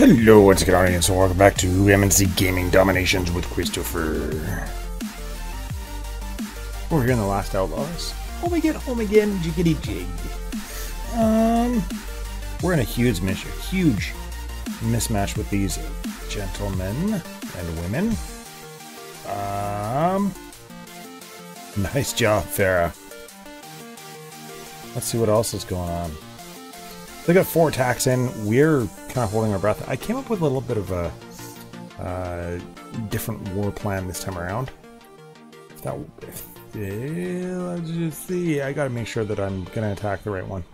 Hello, once again, audience, and welcome back to MNC Gaming Dominations with Christopher. We're here in the Last Outlaws. Home again, jiggity jig. We're in a huge mismatch with these gentlemen and women. Nice job, Farah. Let's see what else is going on. They got 4 attacks in. We're kind of holding our breath. I came up with a little bit of a different war plan this time around. Let's just see. I got to make sure that I'm going to attack the right one.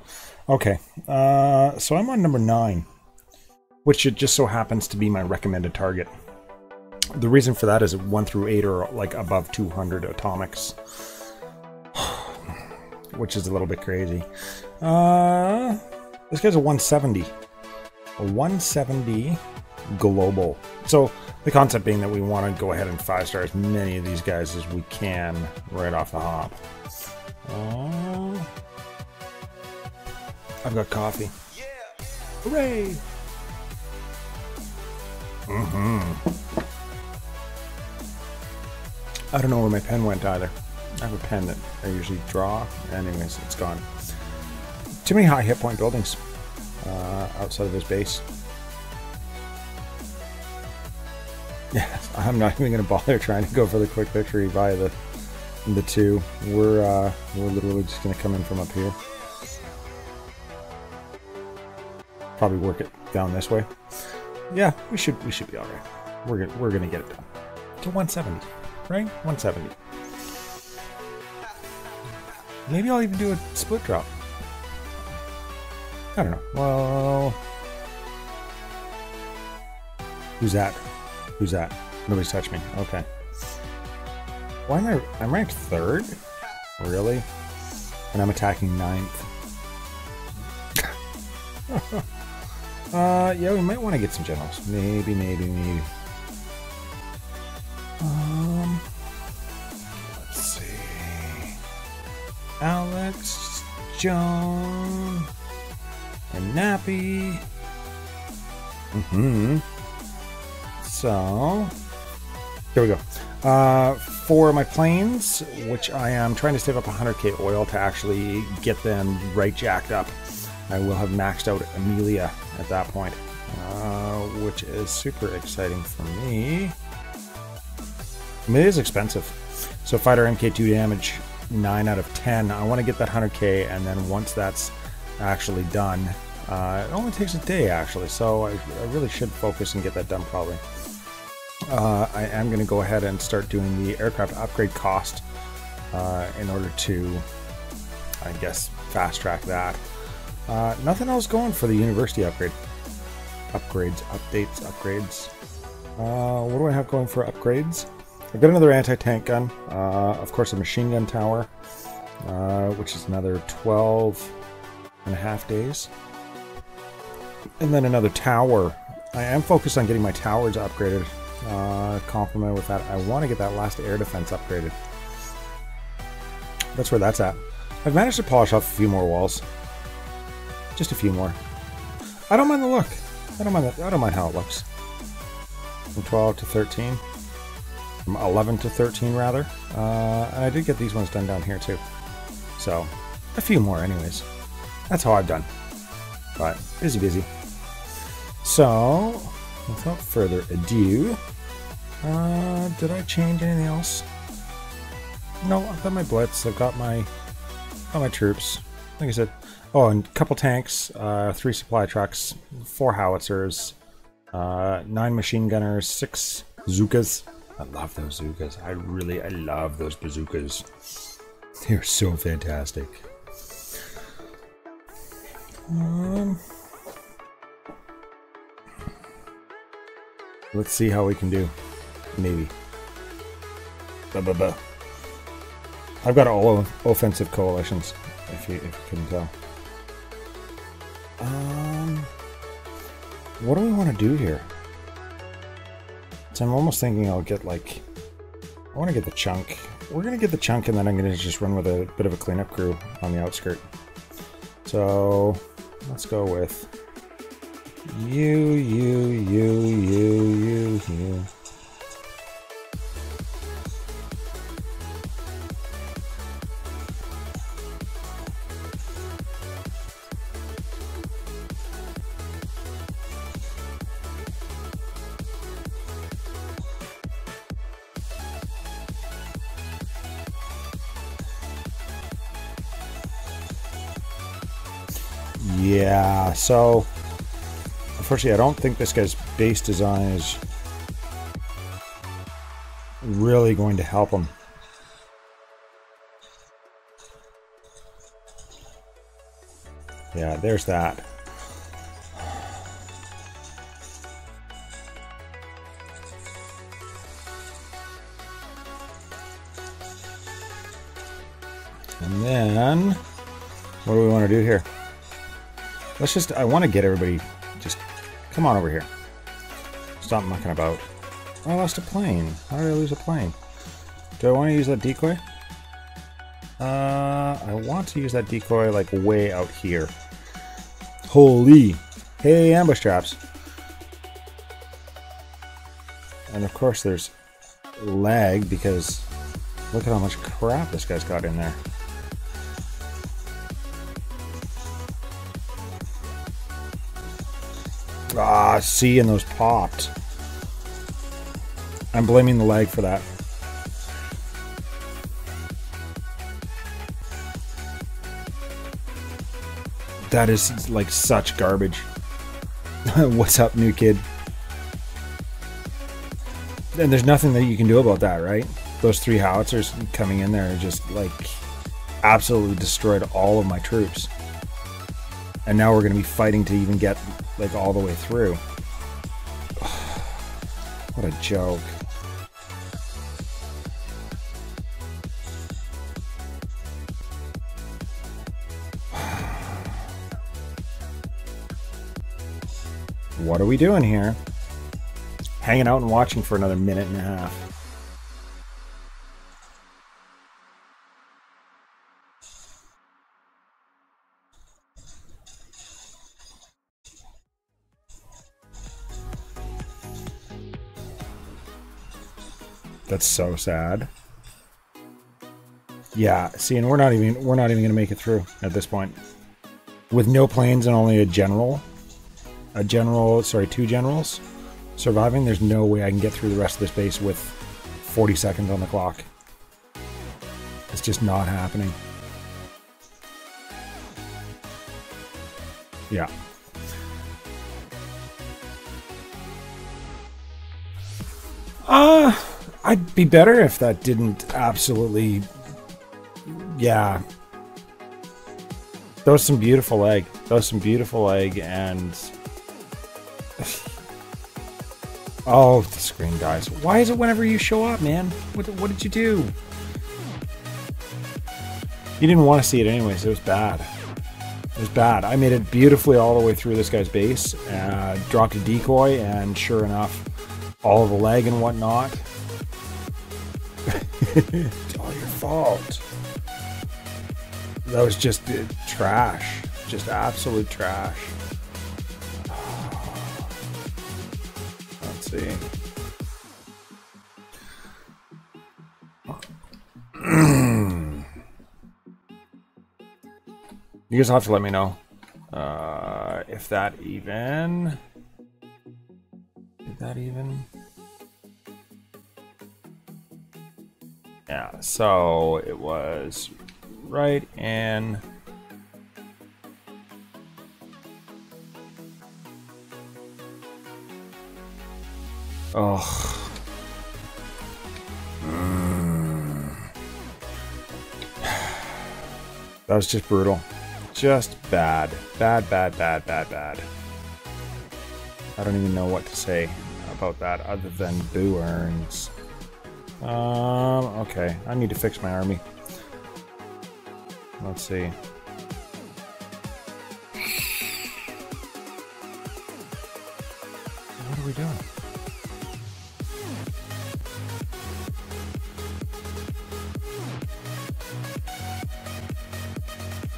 Okay. So I'm on number 9, which it just so happens to be my recommended target. The reason for that is 1 through 8 are like above 200 atomics, which is a little bit crazy. This guy's a 170. A 170 global. So the concept being that we want to go ahead and 5-star as many of these guys as we can right off the hop. I've got coffee. Hooray! I don't know where my pen went either. I have a pen that I usually draw. Anyways, it's gone. Too many high hit point buildings outside of his base. Yes, I'm not even going to bother trying to go for the quick victory via the 2. We're literally just going to come in from up here. Probably work it down this way. Yeah, we should be all right. We're gonna get it done. To 170, right? 170. Maybe I'll even do a split drop. I don't know. Well, who's that? Who's that? Nobody's touched me. Okay. Why am I'm ranked 3rd? Really? And I'm attacking 9th. Yeah, we might want to get some generals. Maybe. Let's see. Alex, Joan, and Nappy. So, here we go. For my planes, which I am trying to save up 100k oil to actually get them right jacked up, I will have maxed out Amelia at that point, which is super exciting for me. Amelia is expensive. So fighter MK2 damage, 9 out of 10. I want to get that 100k, and then once that's actually done, it only takes a day actually, so I really should focus and get that done probably. I am going to go ahead and start doing the aircraft upgrade cost in order to, I guess, fast track that. Nothing else going for the university upgrades. What do I have going for upgrades? I've got another anti-tank gun, of course a machine gun tower, which is another 12.5 days. And then another tower. I am focused on getting my towers upgraded. Complement with that. I want to get that last air defense upgraded. That's where that's at. I've managed to polish off a few more walls. Just a few more. I don't mind the look. I don't mind how it looks. From 12 to 13. From 11 to 13 rather. And I did get these ones done down here too. So, a few more anyways. That's how I've done. But, busy. So, without further ado, did I change anything else? No, I've got my blitz, I've got my troops. Like I said, oh, and a couple tanks, 3 supply trucks, 4 howitzers, 9 machine gunners, 6 bazookas. I love those bazookas. I love those bazookas. They're so fantastic. Let's see how we can do. Maybe. I've got all offensive coalitions, if you couldn't tell. What do we want to do here? So I'm almost thinking I'll get like... I want to get the chunk. We're going to get the chunk, and then I'm going to just run with a bit of a cleanup crew on the outskirt. So let's go with You. Yeah, so unfortunately I don't think this guy's base design is really going to help him. Yeah, there's that. And then what do we want to do here? Let's just, I want to get everybody, just come on over here. Stop mucking about. Oh, I lost a plane. How did I lose a plane? Do I want to use that decoy? I want to use that decoy like way out here. Holy! Hey, ambush traps. And of course there's lag because look at how much crap this guy's got in there. Ah, see, and those popped. I'm blaming the lag for that. That is like such garbage. What's up, new kid? And there's nothing that you can do about that, right? Those 3 howitzers coming in there just like absolutely destroyed all of my troops. And now we're going to be fighting to even get like all the way through. What a joke. What are we doing here? Hanging out and watching for another minute and a half. That's so sad. Yeah, see, and we're not even gonna make it through at this point. With no planes and only a general, sorry, 2 generals surviving, there's no way I can get through the rest of this base with 40 seconds on the clock. It's just not happening. Yeah. I'd be better if that didn't absolutely... Yeah. That was some beautiful egg. That was some beautiful egg, and... Oh, the screen dies. Why is it whenever you show up, man? What did you do? You didn't want to see it anyways. It was bad. It was bad. I made it beautifully all the way through this guy's base. Dropped a decoy, and sure enough, all of the lag and whatnot. It's all your fault. That was just trash. Just absolute trash. Let's see. You guys have to let me know if that even... Did that even... Yeah, so it was right in... Oh. That was just brutal. Just bad. Bad, bad, bad, bad, bad. I don't even know what to say about that other than boo earns. Okay. I need to fix my army. Let's see. What are we doing?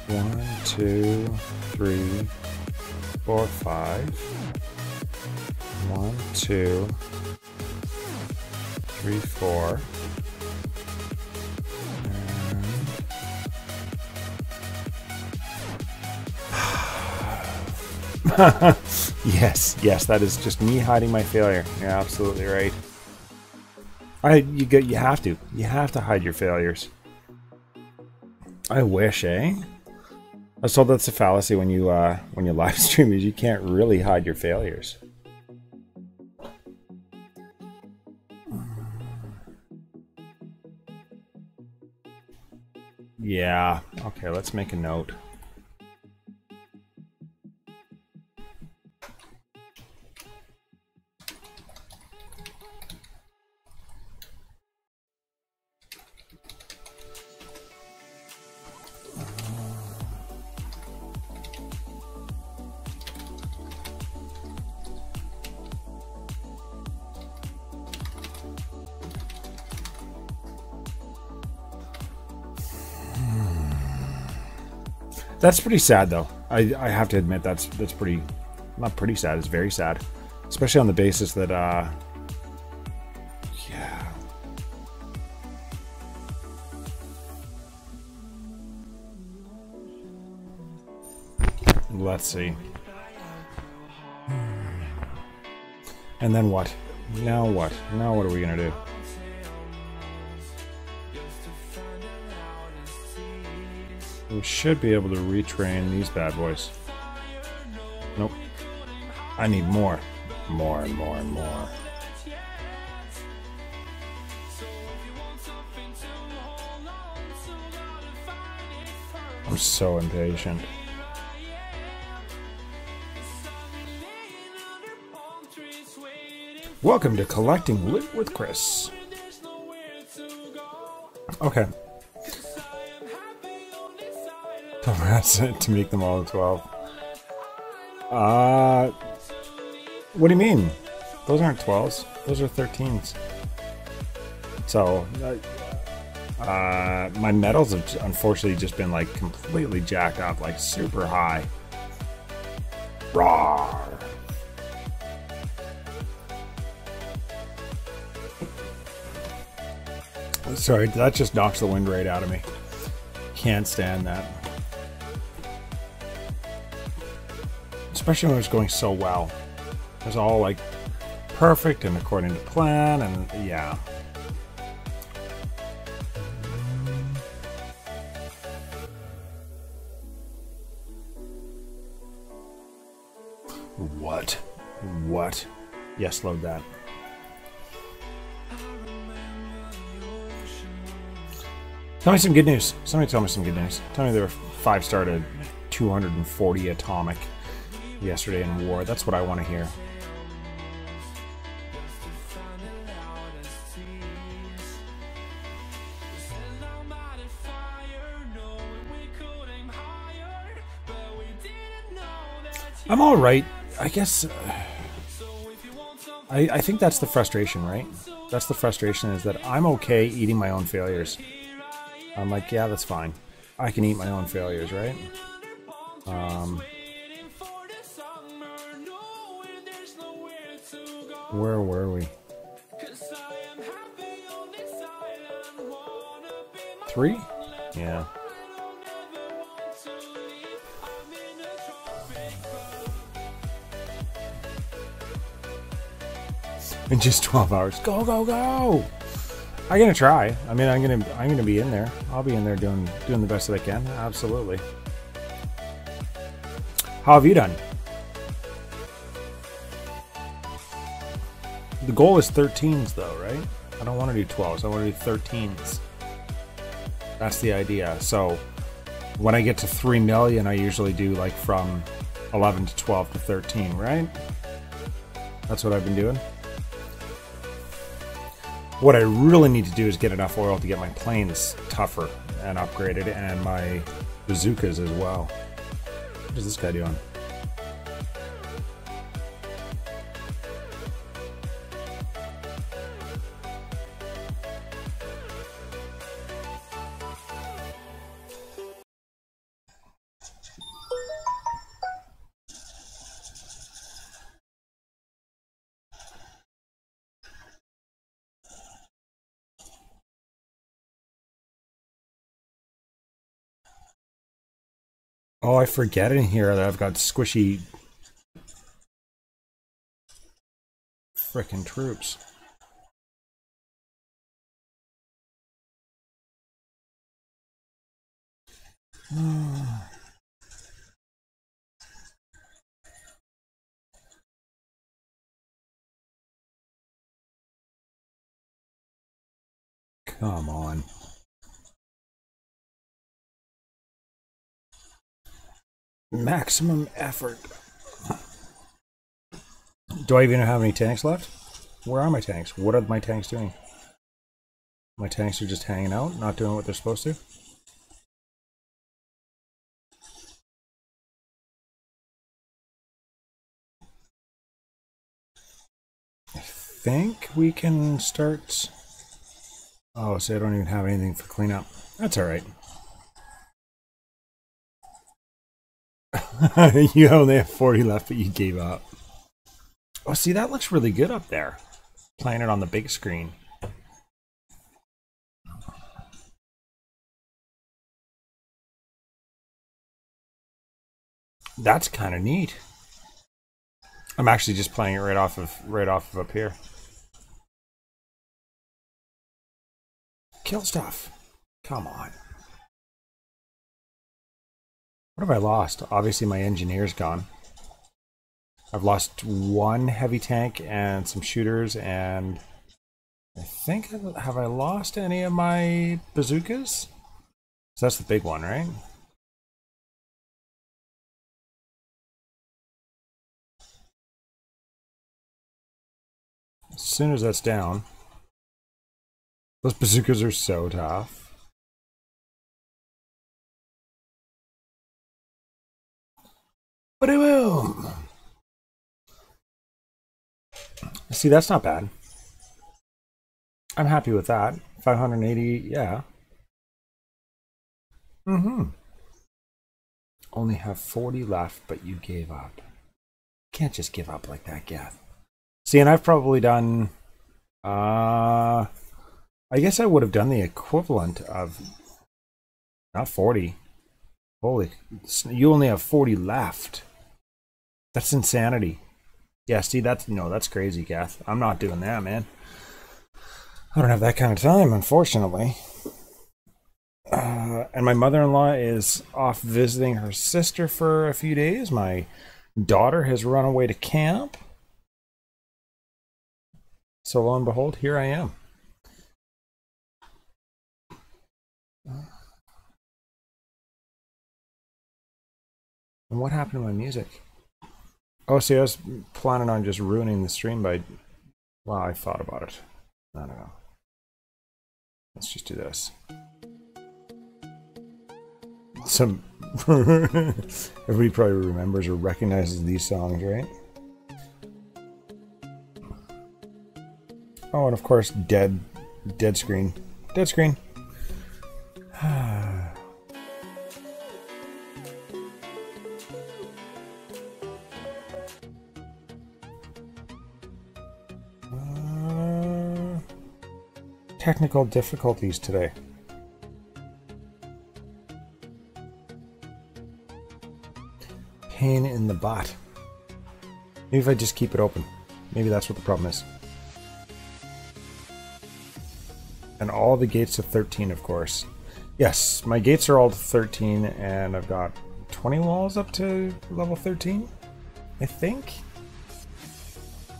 One, two, three, four, five. 1, 2, 3, 4. Yes, that is just me hiding my failure. You're absolutely right. You have to hide your failures. I wish, eh? I was told that's a fallacy when you live stream, is you can't really hide your failures. Yeah. Okay, let's make a note. That's pretty sad, though. I have to admit that's pretty, not pretty sad. It's very sad, especially on the basis that yeah. Let's see. And then what? Now what? Now what are we gonna do? We should be able to retrain these bad boys. Nope. I need more. More and more and more. I'm so impatient. Welcome to Collecting Loot with Chris. Okay. To make them all 12. What do you mean? Those aren't 12s. Those are 13s. So, my medals have unfortunately just been like completely jacked up, like super high. Rawr. Sorry, that just knocks the wind right out of me. Can't stand that. Especially when it's going so well. It's all like perfect and according to plan, and yeah. What? What? Yes, load that. Tell me some good news. Somebody tell me some good news. Tell me they were 5-star to 240 atomic yesterday in war. That's what I want to hear. I'm all right. I guess I think that's the frustration, right? That's the frustration, is that I'm okay eating my own failures. I'm like, yeah, that's fine. I can eat my own failures, right? Where were we? 3? Yeah. In just 12 hours. Go, go, go! I'm gonna try. I mean, I'm gonna be in there. I'll be in there doing the best that I can. Absolutely. How have you done? The goal is 13s, though, right? I don't want to do 12s. I want to do 13s. That's the idea. So when I get to 3 million, I usually do like from 11 to 12 to 13, right? That's what I've been doing. What I really need to do is get enough oil to get my planes tougher and upgraded, and my bazookas as well. What is this guy doing? Oh, I forget in here that I've got squishy frickin' troops. Come on. Maximum effort. Do I even have any tanks left? Where are my tanks? What are my tanks doing? My tanks are just hanging out, not doing what they're supposed to? I think we can start... Oh, so I don't even have anything for cleanup. That's alright. You only have 40 left, but you gave up. Oh, see, that looks really good up there. Playing it on the big screen. That's kind of neat. I'm actually just playing it right off of up here. Kill stuff. Come on. What have I lost? Obviously my engineer's gone. I've lost one heavy tank and some shooters, and I think, have I lost any of my bazookas? So that's the big one, right? As soon as that's down. Those bazookas are so tough. Ba-da-boom! See, that's not bad. I'm happy with that. 580, yeah. Only have 40 left, but you gave up. Can't just give up like that, Gath. See, and I've probably done... I guess I would have done the equivalent of... Not 40. Holy... You only have 40 left. That's insanity. Yeah, see, that's crazy, Gath. I'm not doing that, man. I don't have that kind of time, unfortunately. And my mother-in-law is off visiting her sister for a few days. My daughter has run away to camp. So lo and behold, here I am. And what happened to my music? Oh, see, I was planning on just ruining the stream by... Well, I thought about it. I don't know. Let's just do this. Some... Everybody probably remembers or recognizes these songs, right? Oh, and of course, dead screen. Dead screen. Technical difficulties today. Pain in the butt. Maybe if I just keep it open. Maybe that's what the problem is. And all the gates to 13, of course. Yes, my gates are all to 13, and I've got 20 walls up to level 13, I think.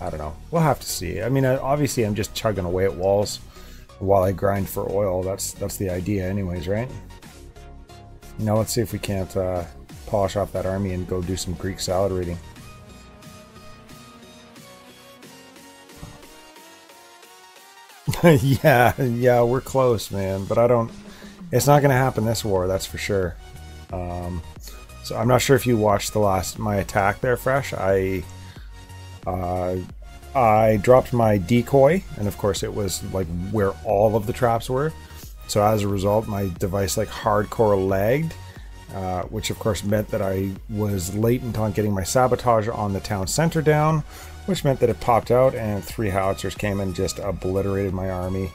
I don't know. We'll have to see. I mean, obviously I'm just chugging away at walls while I grind for oil. That's the idea anyways, right? Now let's see if we can't polish off that army and go do some Greek salad raiding. yeah, we're close, man. But I don't... It's not going to happen this war, that's for sure. So I'm not sure if you watched my attack there, Fresh. I dropped my decoy, and of course it was like where all of the traps were. So as a result, my device like hardcore lagged, which of course meant that I was latent on getting my sabotage on the town center down, which meant that it popped out and 3 howitzers came and just obliterated my army.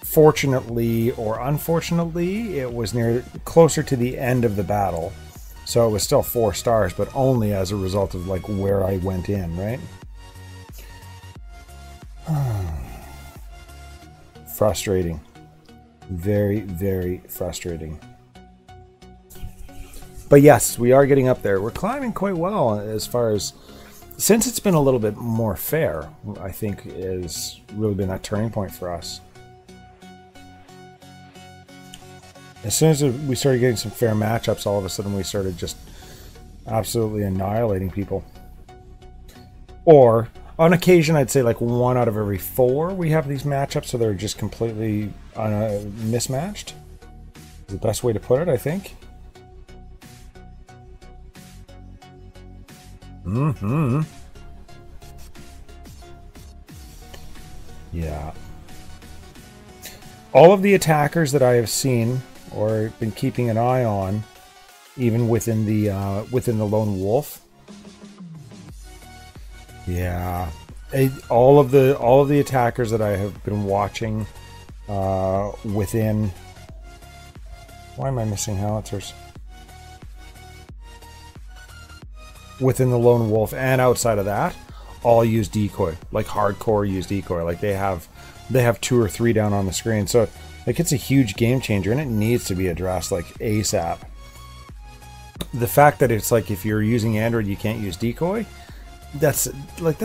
fortunately or unfortunately, it was closer to the end of the battle. So it was still 4 stars, but only as a result of like where I went in, right? Frustrating. Very, very frustrating. But yes, we are getting up there. We're climbing quite well as far as... Since it's been a little bit more fair, I think has really been that turning point for us. As soon as we started getting some fair matchups, all of a sudden we started just absolutely annihilating people. Or, on occasion, I'd say like 1 out of every 4 we have these matchups, so they're just completely mismatched. Is the best way to put it, I think. Yeah. All of the attackers that I have seen or been keeping an eye on, even within the lone wolf. Yeah. All of the attackers that I have been watching within... Why am I missing howitzers? Within the lone wolf and outside of that, all use decoy, like hardcore use decoy. Like they have 2 or 3 down on the screen. So like it's a huge game changer and it needs to be addressed like ASAP. The fact that it's like if you're using Android you can't use decoy, that's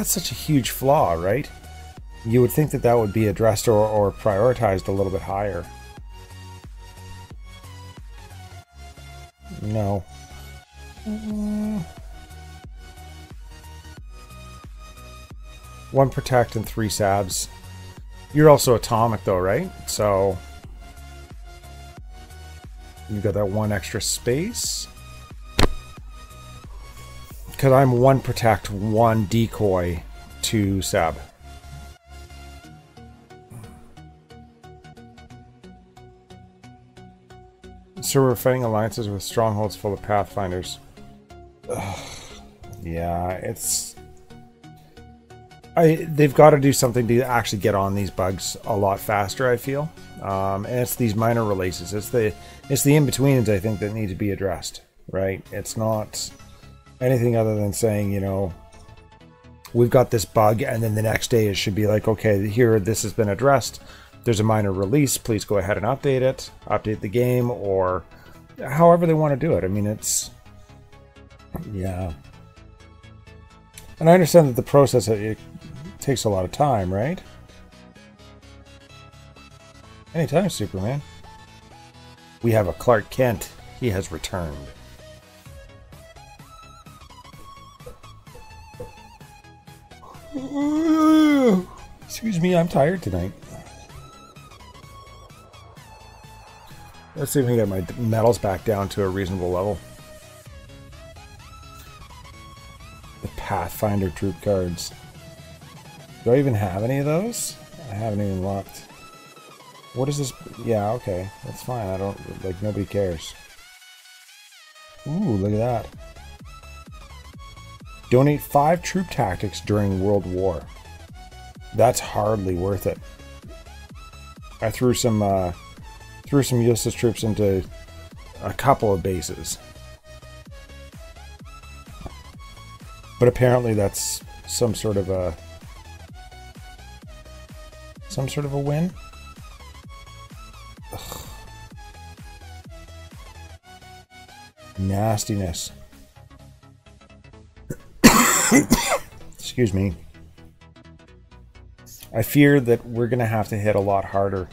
such a huge flaw, right? You would think that that would be addressed or prioritized a little bit higher. No. 1 protect and 3 sabs. You're also atomic though, right? So you've got that 1 extra space. Because I'm 1 protect, 1 decoy, 2 sab. So we're fighting alliances with strongholds full of pathfinders. Ugh. Yeah, it's... they've got to do something to actually get on these bugs a lot faster, I feel. And it's these minor releases. It's the in-betweens, I think, that need to be addressed, right? It's not anything other than saying, you know, we've got this bug, and then the next day it should be like, okay, here, this has been addressed. There's a minor release. Please go ahead and update it. Update the game, or however they want to do it. I mean, it's... Yeah. And I understand that the process, it takes a lot of time, right? Anytime, Superman. We have a Clark Kent. He has returned. Excuse me, I'm tired tonight. Let's see if we can get my medals back down to a reasonable level. The Pathfinder troop cards. Do I even have any of those? I haven't even looked. What is this? Yeah, okay. That's fine. I don't... Like, nobody cares. Ooh, look at that. Donate 5 troop tactics during World War. That's hardly worth it. I threw some useless troops into a couple of bases. But apparently that's some sort of a win. Ugh. Nastiness. Excuse me. I fear that we're going to have to hit a lot harder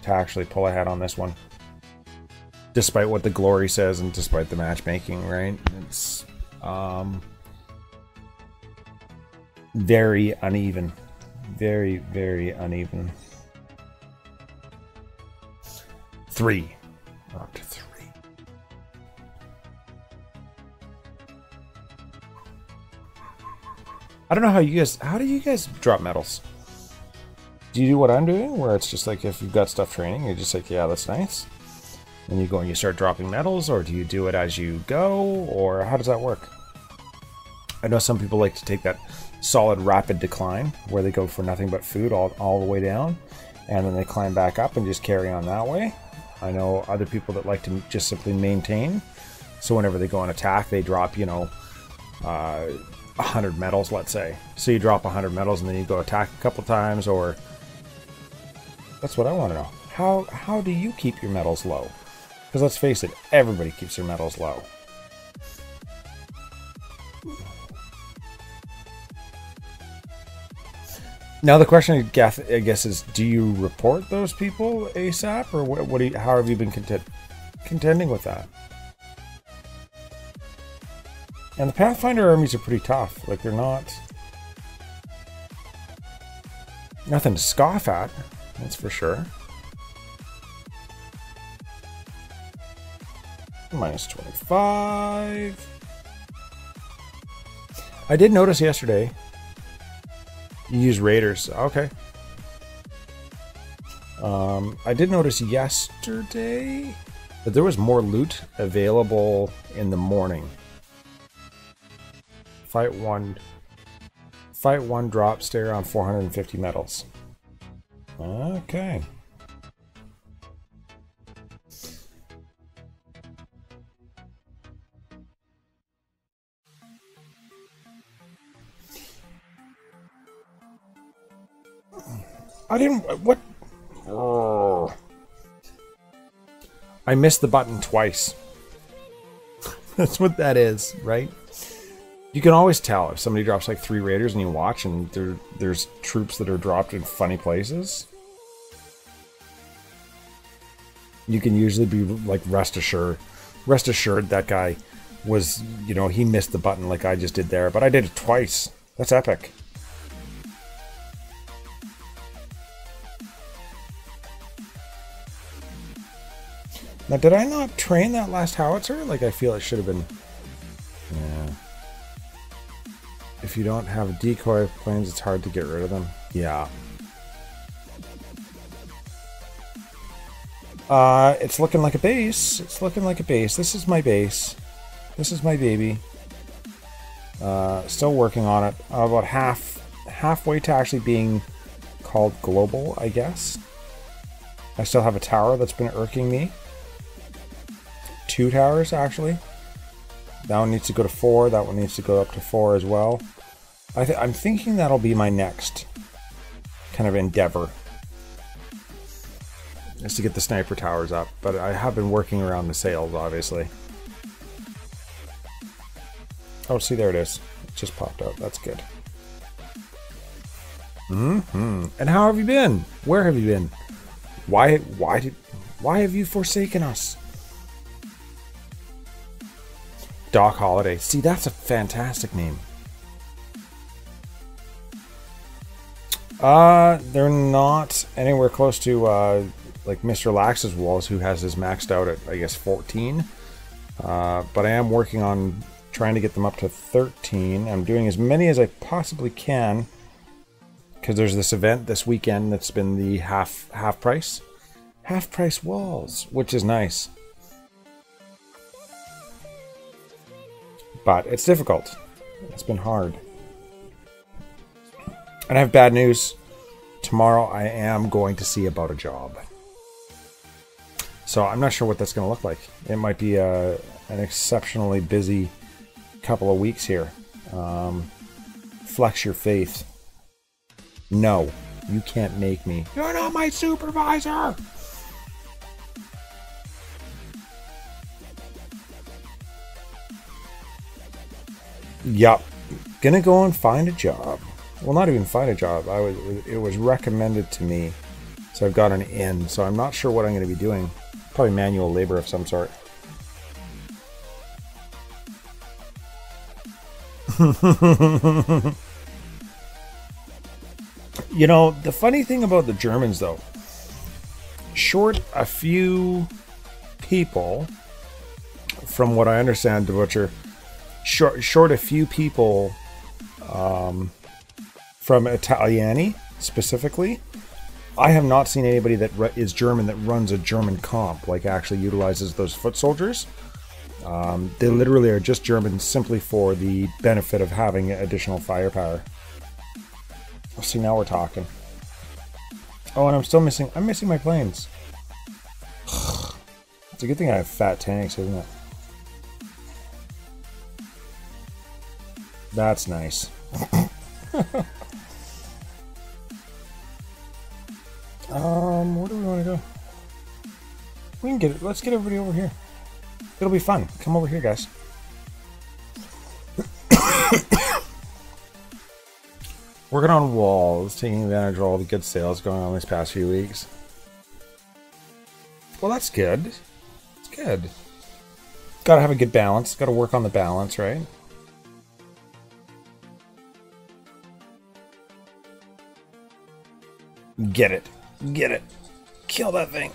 to actually pull ahead on this one. Despite what the glory says and despite the matchmaking, right? It's very uneven. Very, very uneven. 3. We're up to 3. I don't know how you guys... How do you guys drop medals? Do you do what I'm doing, where it's just like if you've got stuff training, you're just like, yeah, that's nice, and you go and you start dropping medals, or do you do it as you go, or how does that work? I know some people like to take that solid rapid decline, where they go for nothing but food all the way down, and then they climb back up and just carry on that way. I know other people that like to just simply maintain. So whenever they go on attack, they drop, you know, 100 metals, let's say. So you drop 100 metals and then you go attack a couple times, or... That's what I want to know. How do you keep your metals low? Because let's face it, everybody keeps their metals low. Now the question, I guess, is: do you report those people ASAP, or what? How have you been contending with that? And the Pathfinder armies are pretty tough. Like, they're not nothing to scoff at. That's for sure. Minus 25. I did notice yesterday. You use raiders. Okay. I did notice yesterday that there was more loot available in the morning. Fight one drop, stay around 450 metals. Okay. I didn't... What? Oh. I missed the button twice. That's what that is, right? You can always tell if somebody drops like 3 raiders and you watch and there's troops that are dropped in funny places. You can usually be like, rest assured that guy was, you know, he missed the button like I just did there, but I did it twice. That's epic. Now, did I not train that last howitzer? Like, I feel it should have been... Yeah. If you don't have decoy planes, it's hard to get rid of them. Yeah. It's looking like a base. It's looking like a base. This is my base. This is my baby. Still working on it. About halfway to actually being called global, I guess. I still have a tower that's been irking me. 2 towers, actually. That one needs to go to 4. That one needs to go up to 4 as well. I'm thinking that'll be my next kind of endeavor, is to get the sniper towers up. But I have been working around the sails, obviously. Oh, see, there it is. It just popped out. That's good. And how have you been? Where have you been? Why have you forsaken us? Doc Holiday. See, that's a fantastic name. They're not anywhere close to like Mr. Lax's walls, who has his maxed out at, I guess, 14. But I am working on trying to get them up to 13. I'm doing as many as I possibly can, because there's this event this weekend that's been the half price walls, which is nice. But it's difficult. It's been hard. And I have bad news. Tomorrow I am going to see about a job. So I'm not sure what that's going to look like. It might be an exceptionally busy couple of weeks here. Flex your faith. No, you can't make me. You're not my supervisor! Yup. Gonna go and find a job. Well, not even find a job. It was recommended to me. So I've got an in. So I'm not sure what I'm going to be doing. Probably manual labor of some sort. You know, the funny thing about the Germans, though, short a few people, from what I understand, the Butcher, short a few people from Italiani specifically, I have not seen anybody that is German that runs a German comp, like actually utilizes those foot soldiers. They literally are just German simply for the benefit of having additional firepower. Oh, see, now we're talking. Oh, and I'm missing my planes. It's a good thing I have fat tanks, isn't it? That's nice. Where do we want to go? We can get it. Let's get everybody over here. It'll be fun. Come over here, guys. Working on walls, taking advantage of all the good sales going on these past few weeks. Well, that's good. It's good. Gotta have a good balance. Gotta work on the balance, right? Get it. Get it. Kill that thing.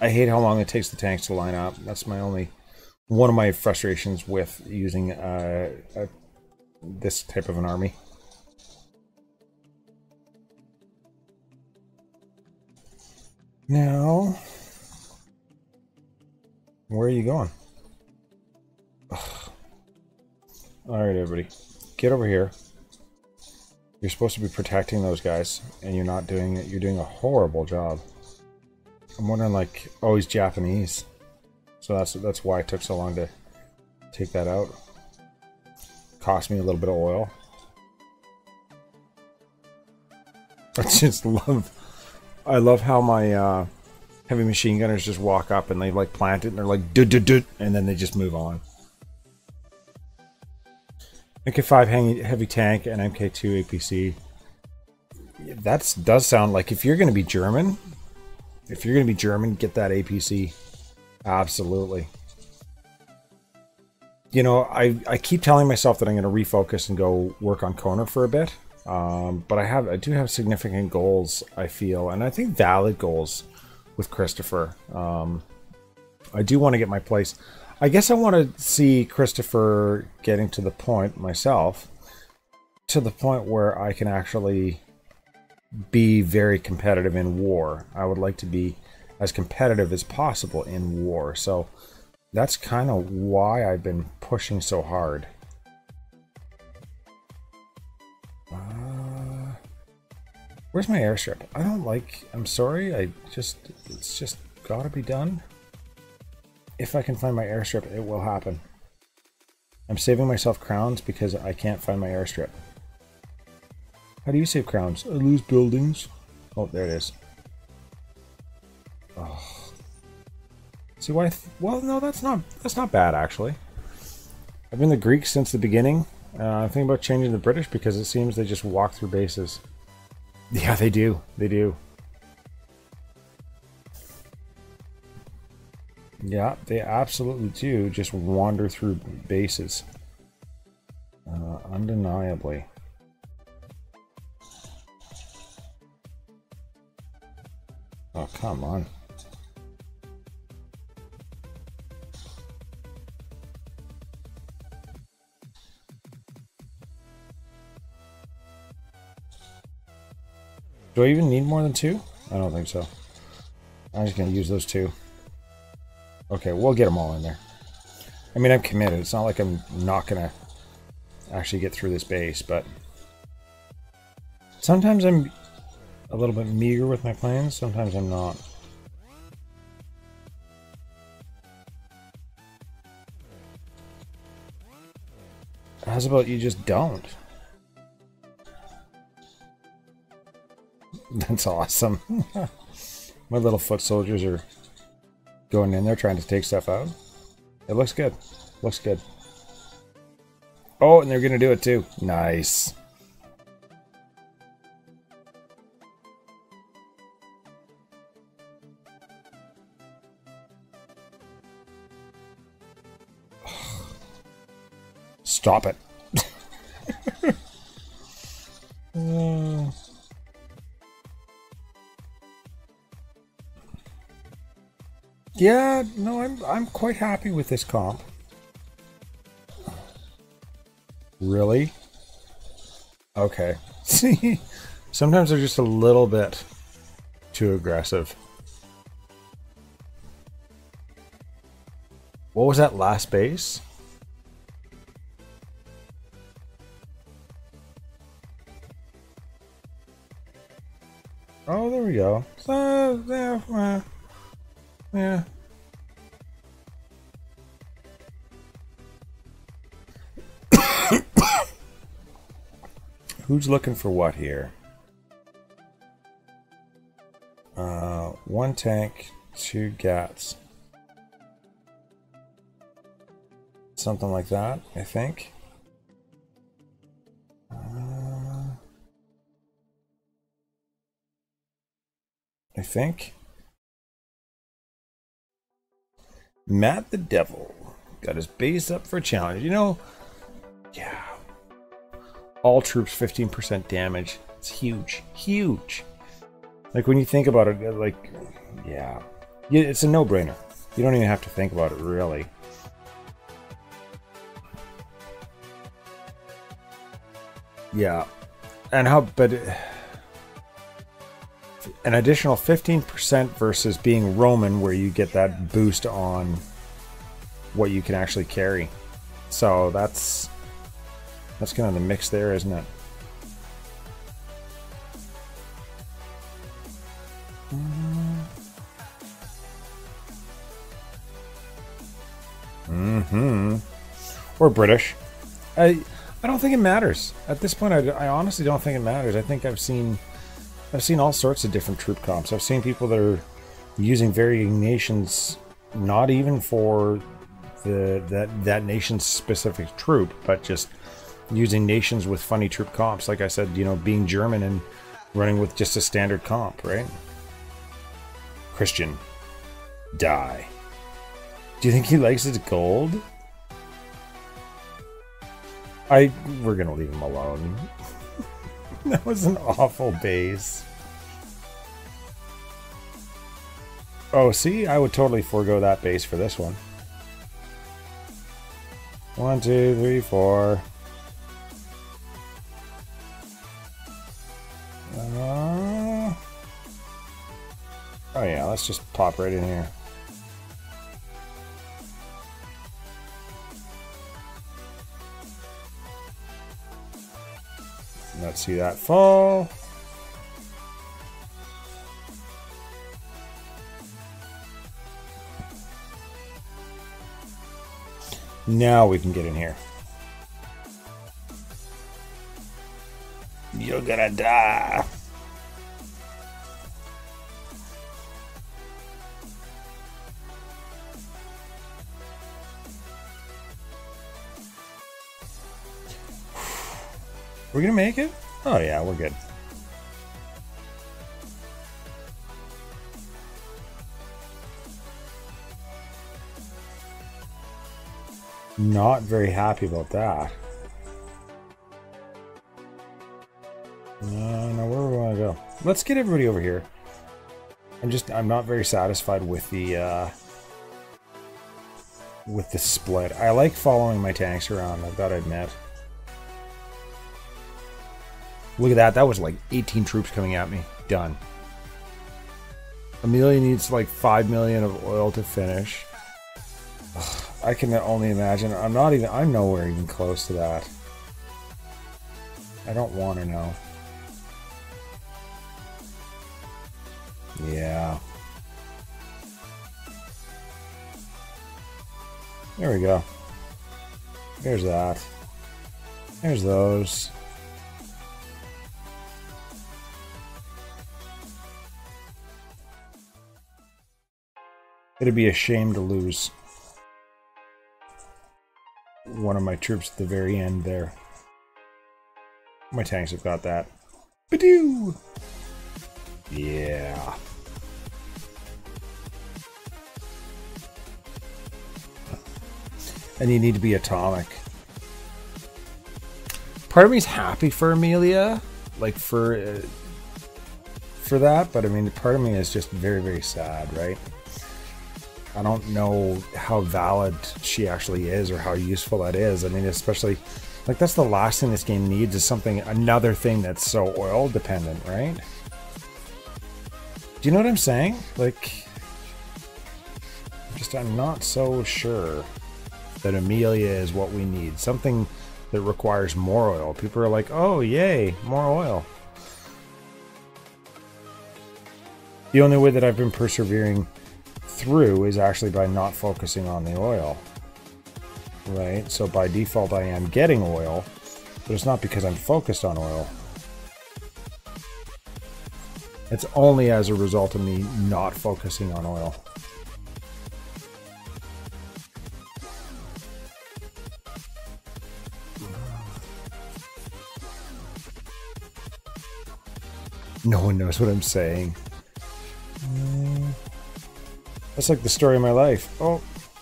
I hate how long it takes the tanks to line up. That's one of my frustrations with using this type of an army. Now, where are you going? Alright, everybody. Get over here. You're supposed to be protecting those guys, and you're not doing it. You're doing a horrible job. I'm wondering, like, oh, he's Japanese. So that's why it took so long to take that out. Cost me a little bit of oil. I love how my heavy machine gunners just walk up and they like plant it and they're like duh, and then they just move on. MK5 heavy tank and MK2 APC. That does sound like if you're going to be German, get that APC. Absolutely. You know, I keep telling myself that I'm going to refocus and go work on Kona for a bit. But I do have significant goals, I feel, and I think valid goals with Christopher. I do want to get my place. I guess I want to see Christopher getting to the point myself, to the point where I can actually be very competitive in war. I would like to be as competitive as possible in war. So that's kind of why I've been pushing so hard. Where's my airstrip? I'm sorry, it's just gotta be done. If I can find my airstrip, it will happen. I'm saving myself crowns because I can't find my airstrip. How do you save crowns? I lose buildings. Oh, there it is. Oh. See why? Well, no, that's not bad actually. I've been the Greeks since the beginning. I'm thinking about changing the British because it seems they just walk through bases. Yeah, they do. They do. Yeah, they absolutely do just wander through bases. Undeniably. Oh, come on. Do I even need more than two? I don't think so. I'm just going to use those two. Okay, we'll get them all in there. I mean, I'm committed. It's not like I'm not going to actually get through this base, but sometimes I'm a little bit meager with my plans. Sometimes I'm not. How's about you just don't? That's awesome. My little foot soldiers are going in there trying to take stuff out. It looks good. Looks good. Oh, and they're going to do it too. Nice. Stop it. Yeah, no, I'm quite happy with this comp. Really? Okay. See, sometimes they're just a little bit too aggressive. What was that last base? Oh, there we go. So, yeah, yeah. Who's looking for what here? One tank, 2 gats. Something like that, I think. I think. Matt the Devil got his base up for a challenge. You know, yeah. All troops 15% damage. It's huge. Huge. Like when you think about it, like, yeah. It's a no-brainer. You don't even have to think about it, really. Yeah. And how, but an additional 15% versus being Roman, where you get that boost on what you can actually carry. So that's kind of the mix there, isn't it? Or British. I don't think it matters at this point. I honestly don't think it matters. I think I've seen all sorts of different troop comps. I've seen people that are using varying nations, not even for that nation's specific troop, but just using nations with funny troop comps. Like I said, you know, being German and running with just a standard comp, right? Christian, die. Do you think he likes his gold? We're gonna leave him alone. That was an awful base. Oh, see? I would totally forego that base for this one. 1, 2, 3, 4. Oh yeah, let's just pop right in here. Let's see that fall. Now we can get in here. You're gonna die. We're gonna make it? Oh yeah, we're good. Not very happy about that. No, where do we want to go? Let's get everybody over here. I'm not very satisfied with the split. I like following my tanks around, I've got to admit. Look at that. That was like 18 troops coming at me. Done. Amelia needs like 5 million of oil to finish. Ugh, I can only imagine. I'm nowhere even close to that. I don't want to know. Yeah. There we go. There's that. There's those. It'd be a shame to lose one of my troops at the very end there. My tanks have got that. Badoo! Yeah. And you need to be atomic. Part of me's happy for Amelia, like for that, but I mean, part of me is just very, very sad, right? I don't know how valid she actually is or how useful that is. I mean, especially, like, that's the last thing this game needs is another thing that's so oil dependent, right? Do you know what I'm saying? Like, I'm not so sure that Amelia is what we need. Something that requires more oil. People are like, oh, yay, more oil. The only way that I've been persevering through is actually by not focusing on the oil. Right? So by default I am getting oil, but it's not because I'm focused on oil. It's only as a result of me not focusing on oil. No one knows what I'm saying. That's like the story of my life. Oh,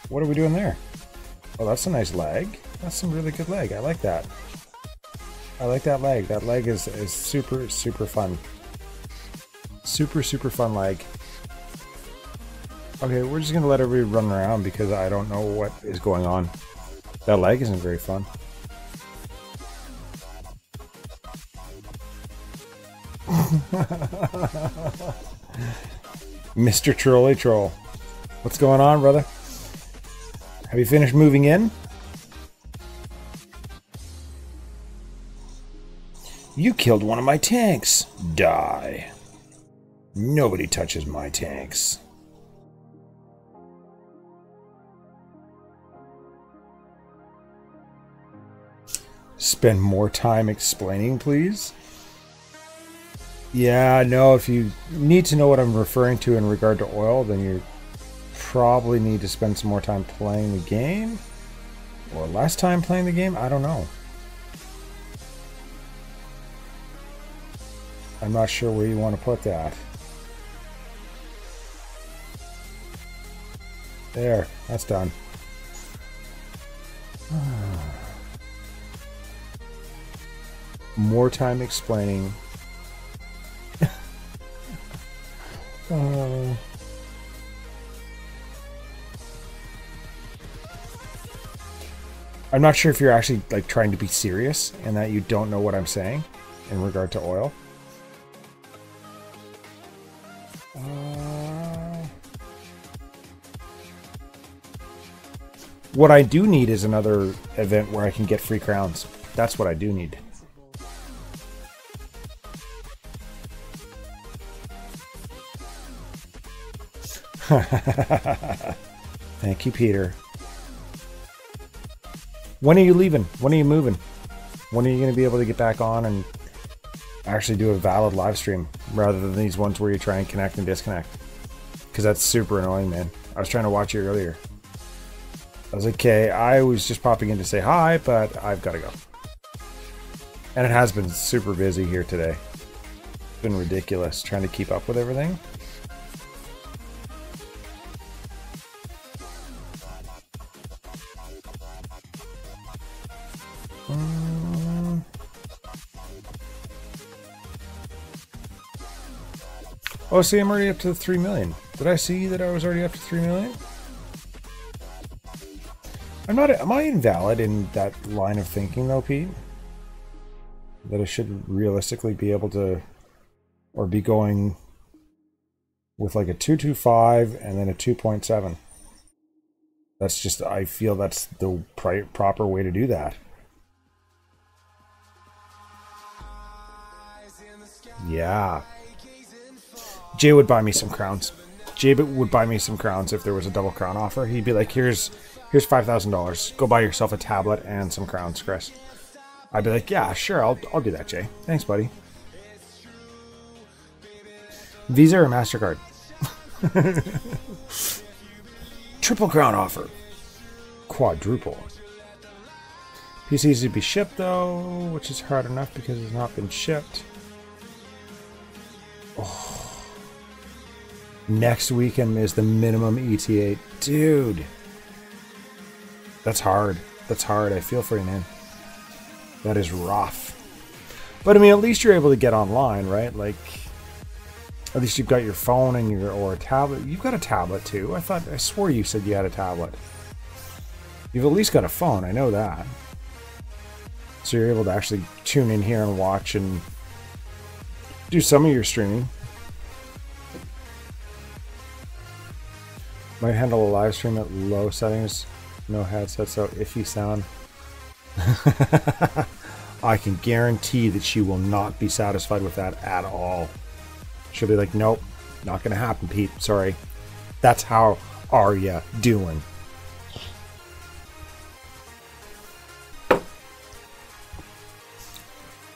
what are we doing there? Oh, that's a nice leg. That's some really good leg. I like that. I like that leg. That leg is super, super fun. Super, super fun leg. Okay, we're just going to let everybody run around because I don't know what is going on. That leg isn't very fun. Mr. Trolley Troll. What's going on, brother? Have you finished moving in? You killed one of my tanks. Die. Nobody touches my tanks. Spend more time explaining, please? Yeah, no, if you need to know what I'm referring to in regard to oil, then you probably need to spend some more time playing the game. Or less time playing the game, I don't know. I'm not sure where you want to put that. There, that's done. More time explaining. I'm not sure if you're actually like trying to be serious and that you don't know what I'm saying in regard to oil. What I do need is another event where I can get free crowns. That's what I do need. Thank you, Peter. When are you leaving? When are you moving? When are you going to be able to get back on and actually do a valid live stream rather than these ones where you try and connect and disconnect? Because that's super annoying, man. I was trying to watch you earlier. I was like, okay, I was just popping in to say hi, but I've got to go. And it has been super busy here today. It's been ridiculous trying to keep up with everything. Oh, see, I'm already up to 3 million. Did I see that I was already up to 3 million? Am I invalid in that line of thinking though, Pete? That I should realistically be able to, or be going with like a 2.25 and then a 2.7. That's just, I feel that's the proper way to do that. Yeah. Jay would buy me some crowns. Jay would buy me some crowns if there was a double crown offer. He'd be like, here's $5,000. Go buy yourself a tablet and some crowns, Chris. I'd be like, yeah, sure, I'll do that, Jay. Thanks, buddy. Visa or MasterCard? Triple crown offer. Quadruple. PCs to be shipped, though, which is hard enough because it's not been shipped. Oh. Next weekend is the minimum ETA. Dude. That's hard. That's hard. I feel for you, man. That is rough. But I mean, at least you're able to get online, right? Like, at least you've got your phone and or a tablet. You've got a tablet too. I swore you said you had a tablet. You've at least got a phone. I know that. So you're able to actually tune in here and watch and do some of your streaming. Might handle a live stream at low settings. No headset, so iffy sound. I can guarantee that she will not be satisfied with that at all. She'll be like, nope, Not gonna happen, Pete. Sorry. That's how are ya doing?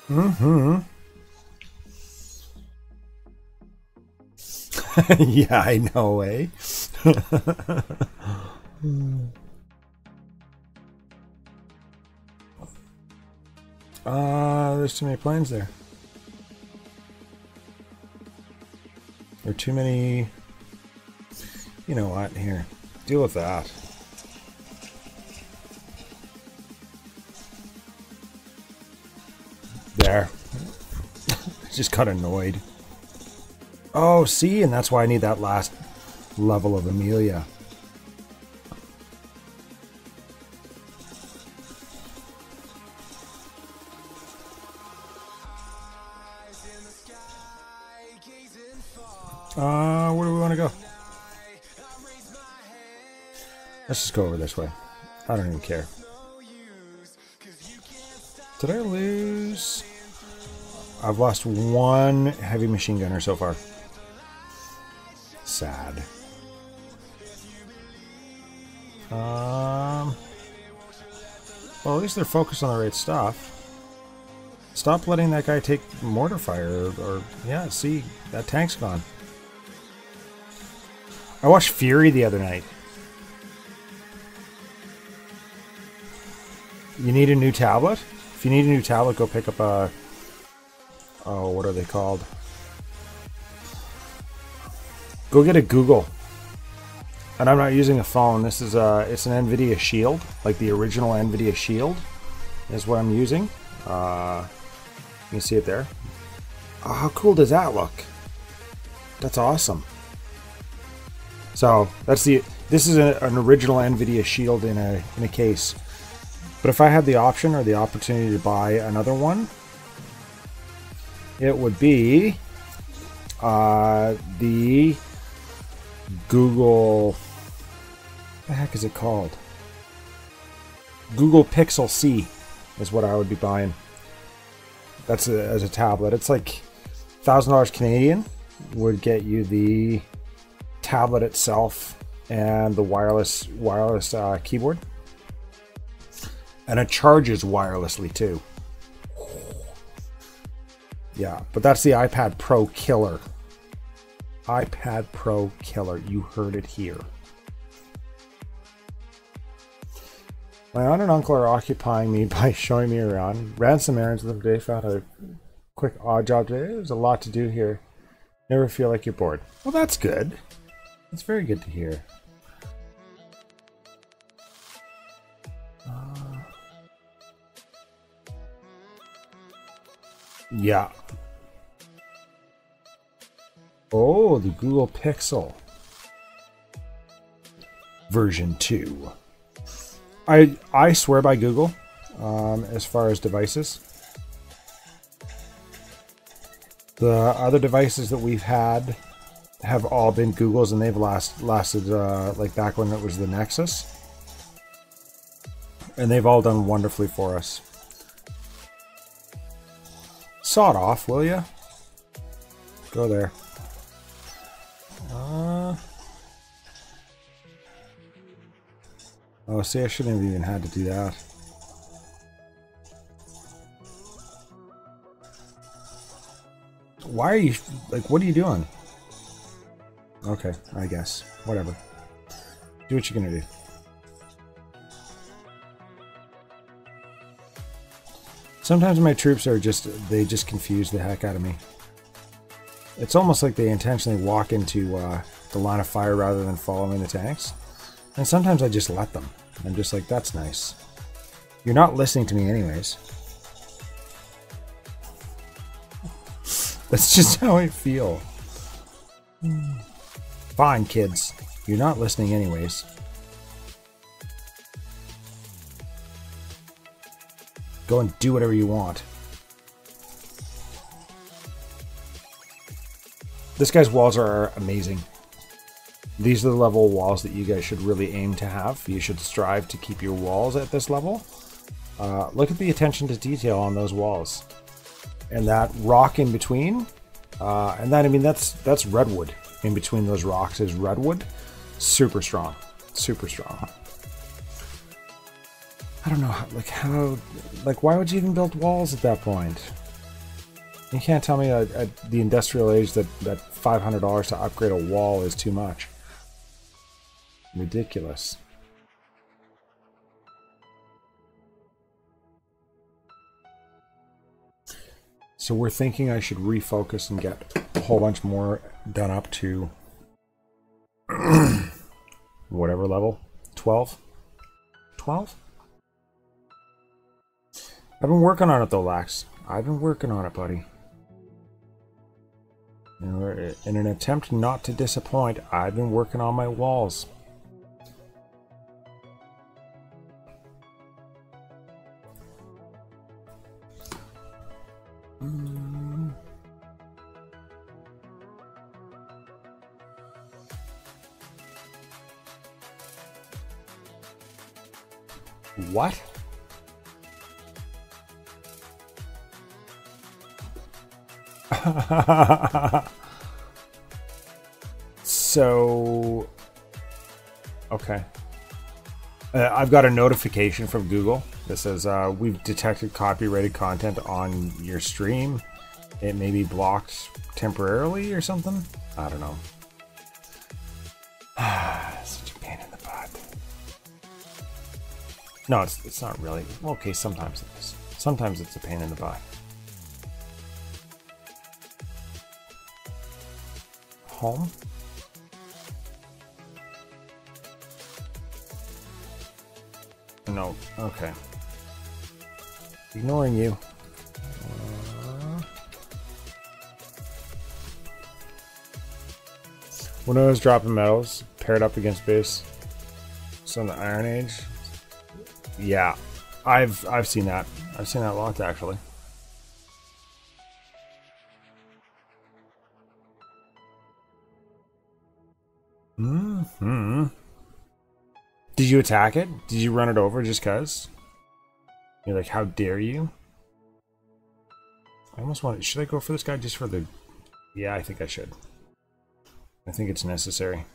Mm-hmm. Yeah, I know, eh? There's too many planes there. There are too many... You know what? Here. Deal with that. There. Just got annoyed. Oh, see? And that's why I need that last level of Amelia. Where do we want to go? Let's just go over this way. I don't even care. Did I lose? I've lost one heavy machine gunner so far. Sad. Well, at least they're focused on the right stuff. Stop letting that guy take mortar fire, or yeah, see, that tank's gone. I watched Fury the other night. You need a new tablet? If you need a new tablet, go pick up a... Oh, what are they called? Go get a Google. And I'm not using a phone. This is it's an NVIDIA Shield, like the original NVIDIA Shield is what I'm using. You can see it there. Oh, how cool does that look? That's awesome. So that's this is an original NVIDIA Shield in a case. But if I had the option or the opportunity to buy another one, it would be the Google... What the heck is it called? Google Pixel C is what I would be buying. That's as a tablet. It's like $1,000 Canadian would get you the tablet itself and the wireless keyboard. And it charges wirelessly too. Yeah, but that's the iPad Pro killer. iPad Pro killer. You heard it here. My aunt and uncle are occupying me by showing me around. Ran some errands with them today. Found a quick odd job today. There's a lot to do here. Never feel like you're bored. Well, that's good. That's very good to hear. Yeah. Oh, the Google Pixel version 2. I swear by Google as far as devices. The other devices that we've had have all been Google's, and they've lasted like back when it was the Nexus. And they've all done wonderfully for us. Saw it off, will ya? Go there. Oh, see, I shouldn't have even had to do that. Why are you... Like, what are you doing? Okay, I guess. Whatever. Do what you're gonna do. Sometimes my troops are they just confuse the heck out of me. It's almost like they intentionally walk into the line of fire rather than following the tanks. And sometimes I just let them. I'm just like, that's nice. You're not listening to me anyways. That's just how I feel. Fine, kids. You're not listening anyways. Go and do whatever you want. This guy's walls are amazing. These are the level of walls that you guys should really aim to have. You should strive to keep your walls at this level. Look at the attention to detail on those walls. And that rock in between. And that, I mean, that's redwood. in between those rocks is redwood. Super strong. Super strong. I don't know, like, why would you even build walls at that point? You can't tell me at the industrial age that $500 to upgrade a wall is too much. Ridiculous. So we're thinking I should refocus and get a whole bunch more done up to whatever level. 12? 12? I've been working on it though, Lax. I've been working on it, buddy. In an attempt not to disappoint, I've been working on my walls. What? So, okay. I've got a notification from Google that says we've detected copyrighted content on your stream. It may be blocked temporarily or something. I don't know. Such a pain in the butt. No, it's not really. Okay, sometimes it is. Sometimes it's a pain in the butt. Home? No, okay. Ignoring you. When I was dropping metals, paired up against base. So in the Iron Age. Yeah. I've seen that. I've seen that a lot actually. Mm-hmm. Did you attack it? Did you run it over just cuz? You're like, how dare you? I almost want. Should I go for this guy just for the? Yeah, I think I should. I think it's necessary.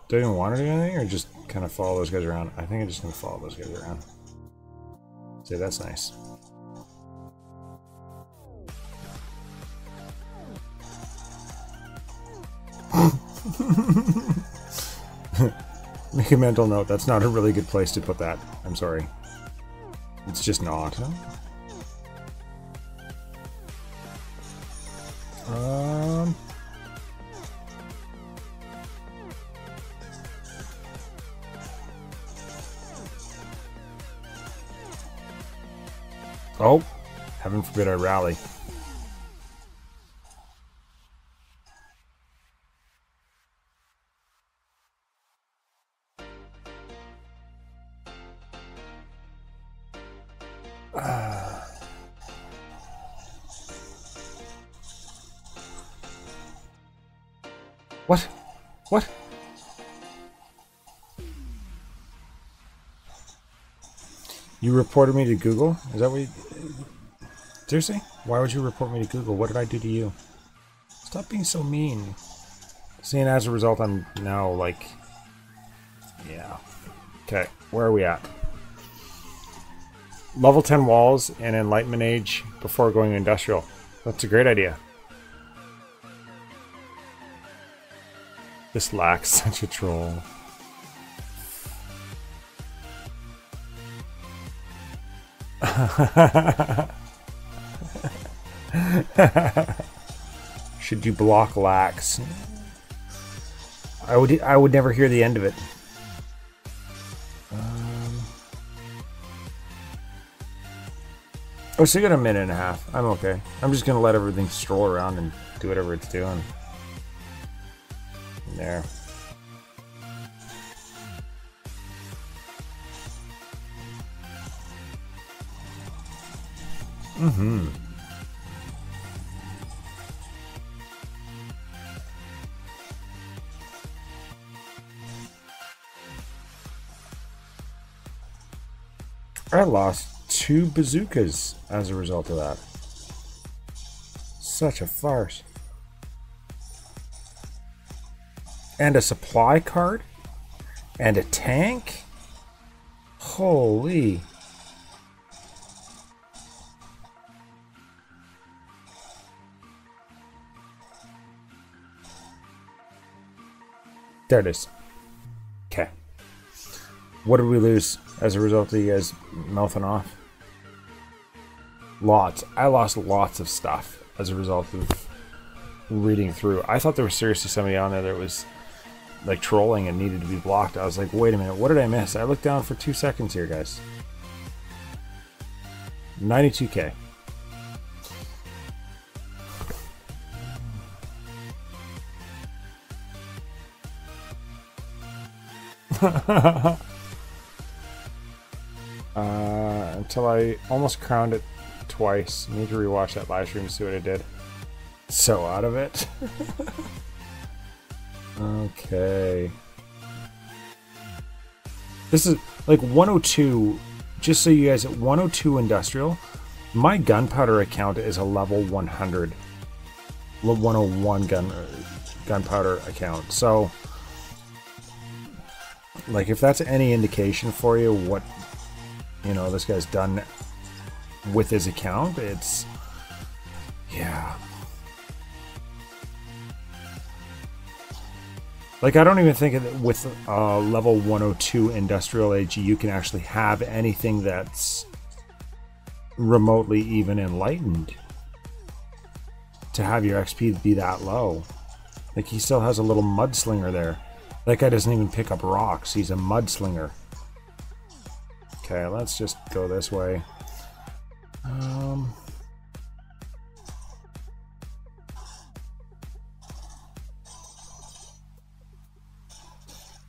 Do I even want to do anything or just kind of follow those guys around? I think I'm just going to follow those guys around. See, that's nice. Make a mental note. That's not a really good place to put that. I'm sorry. It's just not. Oh, heaven forbid I rally. What? What? You reported me to Google? Is that what you... Seriously? Why would you report me to Google? What did I do to you? Stop being so mean. Seeing as a result, I'm now like... Yeah. Okay, where are we at? Level 10 walls and Enlightenment Age before going industrial. That's a great idea. This lacks such a troll. Should you block lax? I would never hear the end of it. Oh, so you got a minute and a half. I'm okay. I'm just gonna let everything stroll around and do whatever it's doing. There. Mm-hmm. I lost 2 bazookas as a result of that. Such a farce. And a supply cart? And a tank? Holy. There it is. Okay. What did we lose as a result of you guys mouthing off? Lots. I lost lots of stuff as a result of reading through. I thought there was seriously somebody on there that was like trolling and needed to be blocked. I was like, wait a minute, what did I miss? I looked down for 2 seconds here, guys. 92K. Until I almost crowned it twice. Need to rewatch that live stream to see what I did. So out of it. Okay. This is like 102. Just so you guys, at 102 industrial, my gunpowder account is a level 100. 101 gunpowder account. So, like, if that's any indication for you, what this guy's done with his account, it's yeah. Like, I don't even think that with level 102 industrial age you can actually have anything that's remotely even enlightened to have your XP be that low. Like, he still has a little mudslinger there. That guy doesn't even pick up rocks. He's a mudslinger. Okay, let's just go this way.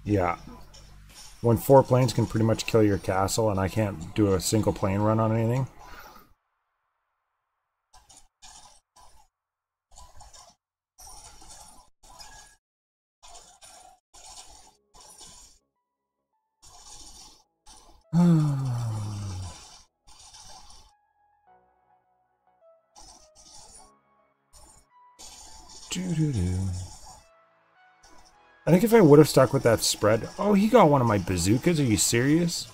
Yeah. When 4 planes can pretty much kill your castle and I can't do a single plane run on anything. I think if I would have stuck with that spread... Oh, he got one of my bazookas? Are you serious?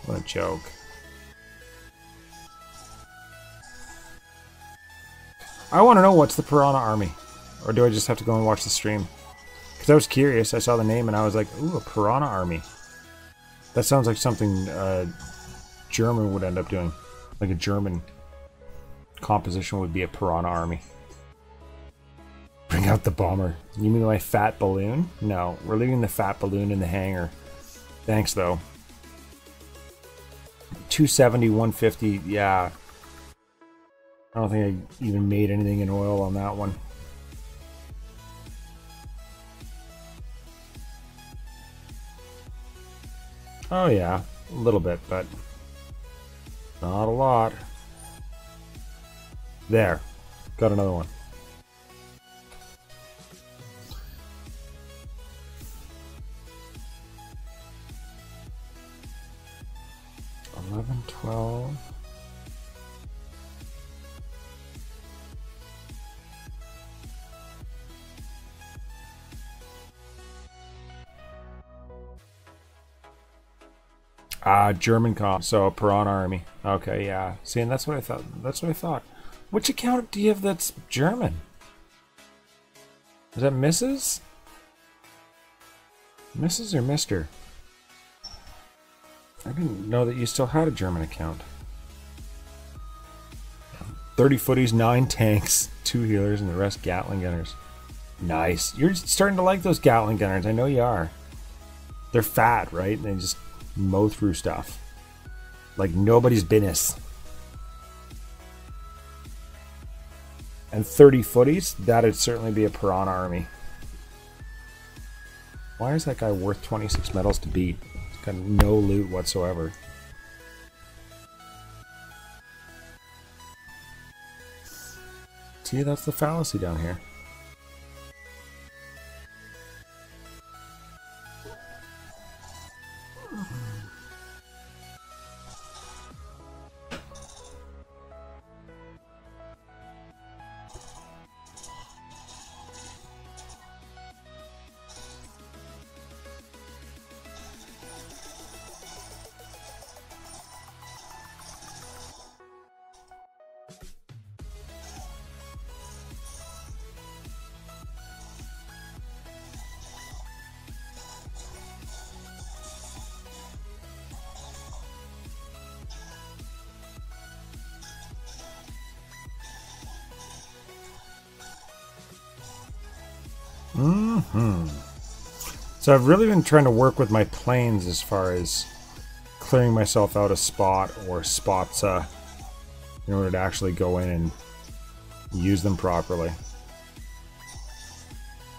What a joke. I want to know what's the Piranha Army. Or do I just have to go and watch the stream? Because I was curious. I saw the name and I was like, ooh, a Piranha Army. That sounds like something German would end up doing. Like a German composition would be a Piranha Army. Bring out the bomber. You mean my fat balloon? No, we're leaving the fat balloon in the hangar. Thanks, though. 270, 150, yeah. I don't think I even made anything in oil on that one. Oh yeah, a little bit, but not a lot. There. Got another one. $11, $12. German comp, so Piranha Army. Okay, yeah. See, and that's what I thought. That's what I thought. Which account do you have that's German? Is that Mrs.? Mrs. or Mr.? I didn't know that you still had a German account. 30 footies, 9 tanks, 2 healers, and the rest Gatling gunners. Nice. You're starting to like those Gatling gunners. I know you are. They're fat, right? And they just mow through stuff like nobody's business. And 30 footies, that'd certainly be a Piranha Army. Why is that guy worth 26 medals to beat? He's got no loot whatsoever. See, that's the fallacy down here. So I've really been trying to work with my planes as far as clearing myself out a spot or spots in order to actually go in and use them properly.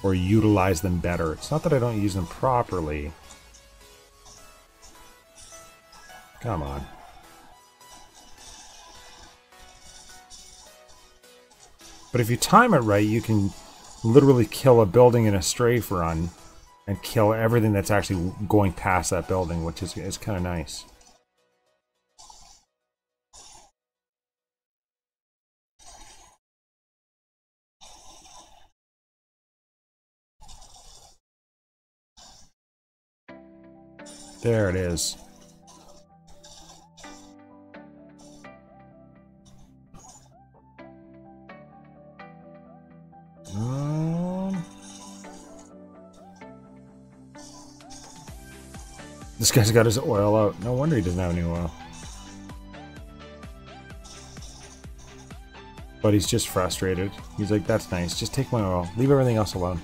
Or utilize them better. It's not that I don't use them properly. Come on. But if you time it right, you can literally kill a building in a strafe run and kill everything that's actually going past that building, which is kind of nice. There it is. This guy's got his oil out. No wonder he doesn't have any oil. But he's just frustrated. He's like, that's nice. Just take my oil. Leave everything else alone.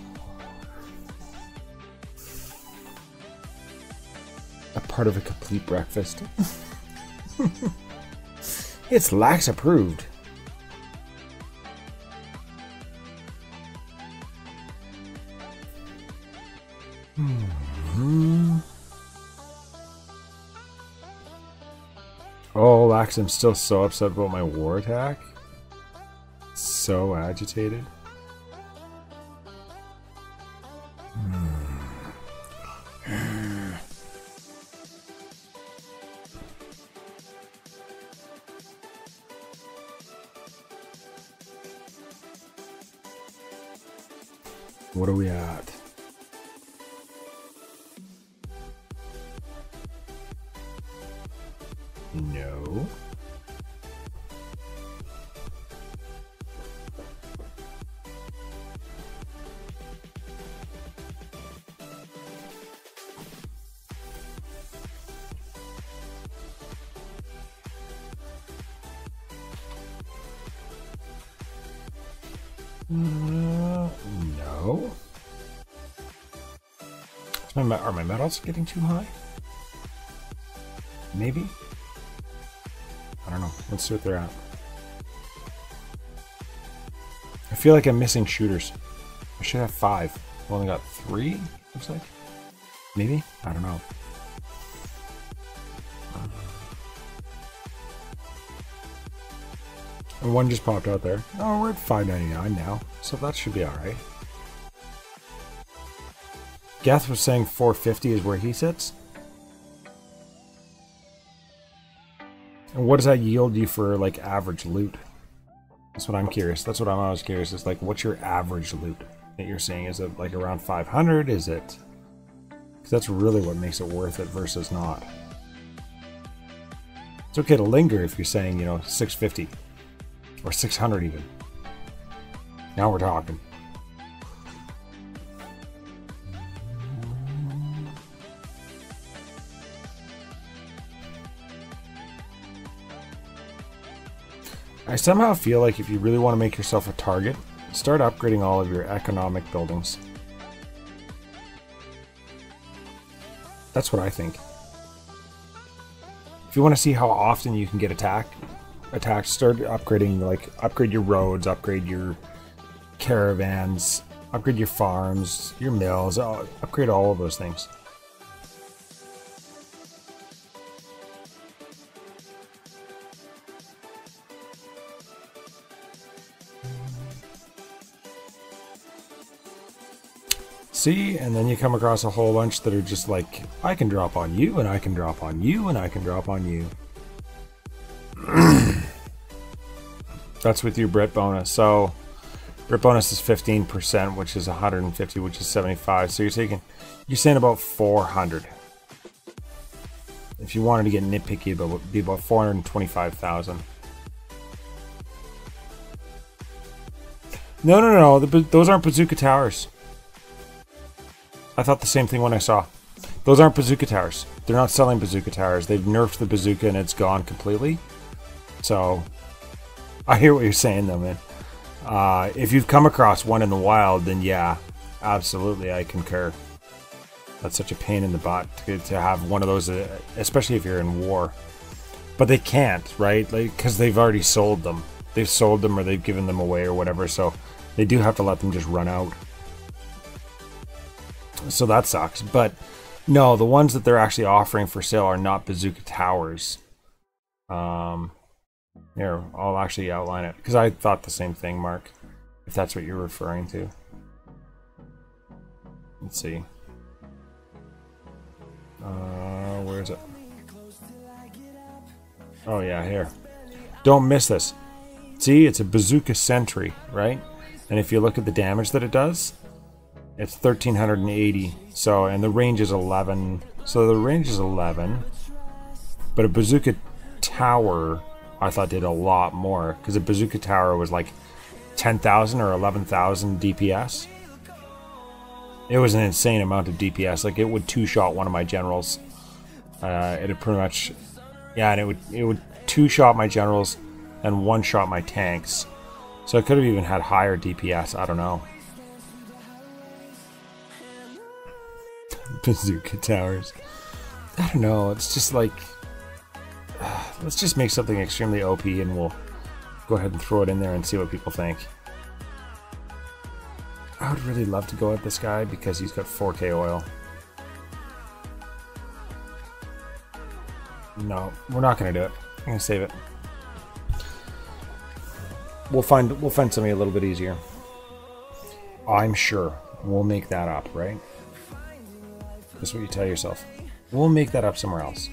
A part of a complete breakfast. It's lax approved. Oh, Lax, I'm still so upset about my war attack. So agitated. What are we at? No. No. Are my metals getting too high? Maybe? I don't know. Let's see what they're at. I feel like I'm missing shooters. I should have 5. I've only got 3, looks like. Maybe? I don't know. And one just popped out there. Oh, we're at $5.99 now, so that should be alright. Geth was saying 450 is where he sits. And what does that yield you for, like, average loot? That's what I'm curious. That's what I'm always curious. Is like, what's your average loot that you're seeing? Is it like around 500? Is it? Because that's really what makes it worth it versus not. It's okay to linger if you're saying, you know, 650 or 600 even. Now we're talking. I somehow feel like if you really want to make yourself a target, start upgrading all of your economic buildings. That's what I think. If you want to see how often you can get attacked, start upgrading, like, upgrade your roads, upgrade your caravans, upgrade your farms, your mills, upgrade all of those things. See, and then you come across a whole bunch that are just like, I can drop on you, and I can drop on you, and I can drop on you. That's with your Brit bonus. So, Brit bonus is 15%, which is 150, which is 75. So you're saying about 400. If you wanted to get nitpicky, it would be about 425,000. No. Those aren't bazooka towers. I thought the same thing when I saw. Those aren't bazooka towers. They're not selling bazooka towers. They've nerfed the bazooka and it's gone completely. So, I hear what you're saying though, man. If you've come across one in the wild, then yeah. absolutely, I concur. That's such a pain in the butt to have one of those, especially if you're in war. But they can't, right? Like, because they've already sold them. They've sold them or they've given them away or whatever, so they do have to let them just run out. So that sucks. But no, the ones that they're actually offering for sale are not Bazooka Towers. Here, I'll actually outline it, because I thought the same thing, Mark, if that's what you're referring to. Let's see. Where is it? Oh yeah, here. Don't miss this. See, it's a Bazooka Sentry, right? And if you look at the damage that it does, it's 1380. So, and the range is 11. So the range is 11. But a Bazooka Tower, I thought, did a lot more, because a Bazooka Tower was like 10,000 or 11,000 DPS. It was an insane amount of DPS. Like, it would two-shot one of my generals. It'd pretty much, yeah, and it would two-shot my generals and one-shot my tanks. So it could have even had higher DPS. I don't know. Bazooka Towers. I don't know. It's just like, let's just make something extremely OP, and we'll go ahead and throw it in there and see what people think. I would really love to go at this guy because he's got 4K oil. No, we're not going to do it. I'm going to save it. We'll find something a little bit easier. I'm sure we'll make that up, right? That's what you tell yourself. We'll make that up somewhere else.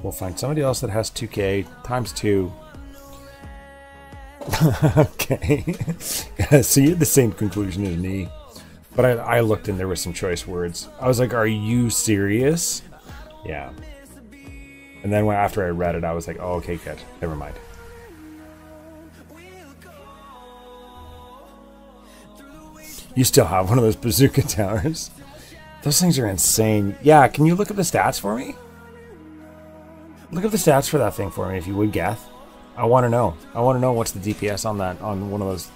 We'll find somebody else that has 2K times 2. Okay. So you had the same conclusion as me. But I looked and there were some choice words. I was like, are you serious? Yeah. And then after I read it, I was like, oh, okay, good. Never mind. You still have one of those Bazooka Towers? Those things are insane. Yeah, can you look at the stats for me? Look at the stats for that thing for me, if you would, Gath. I want to know. I want to know what's the DPS on that, on one of those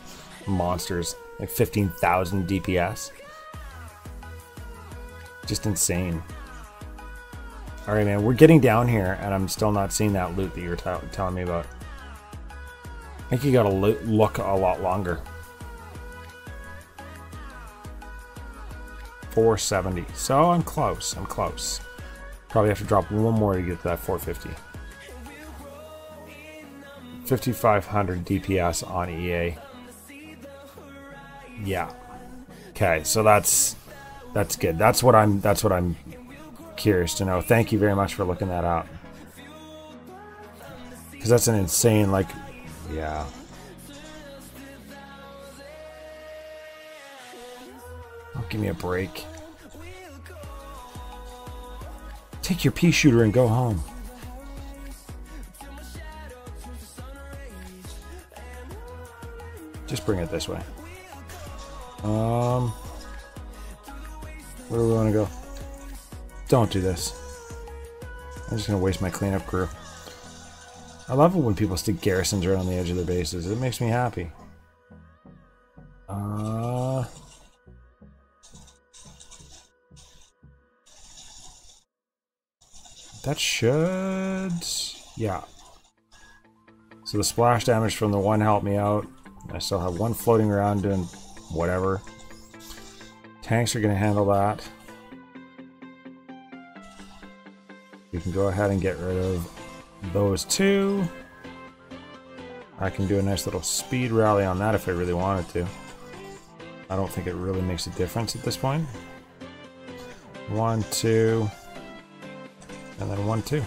monsters. Like 15,000 DPS. Just insane. Alright, man, we're getting down here, and I'm still not seeing that loot that you were telling me about. I think you gotta look a lot longer. 470. So I'm close. I'm close. Probably have to drop one more to get to that 450. 5,500 DPS on EA. Yeah. Okay, so that's good. That's what I'm curious to know. Thank you very much for looking that up. Because that's an insane, like, yeah. Oh, give me a break. Take your pea shooter and go home. Just bring it this way. Where do we want to go? Don't do this. I'm just going to waste my cleanup crew. I love it when people stick garrisons right on the edge of their bases. It makes me happy. That should... yeah. So the splash damage from the one helped me out. I still have one floating around doing whatever. Tanks are going to handle that. We can go ahead and get rid of those two. I can do a nice little speed rally on that if I really wanted to. I don't think it really makes a difference at this point. 1, 2, and then 1, 2.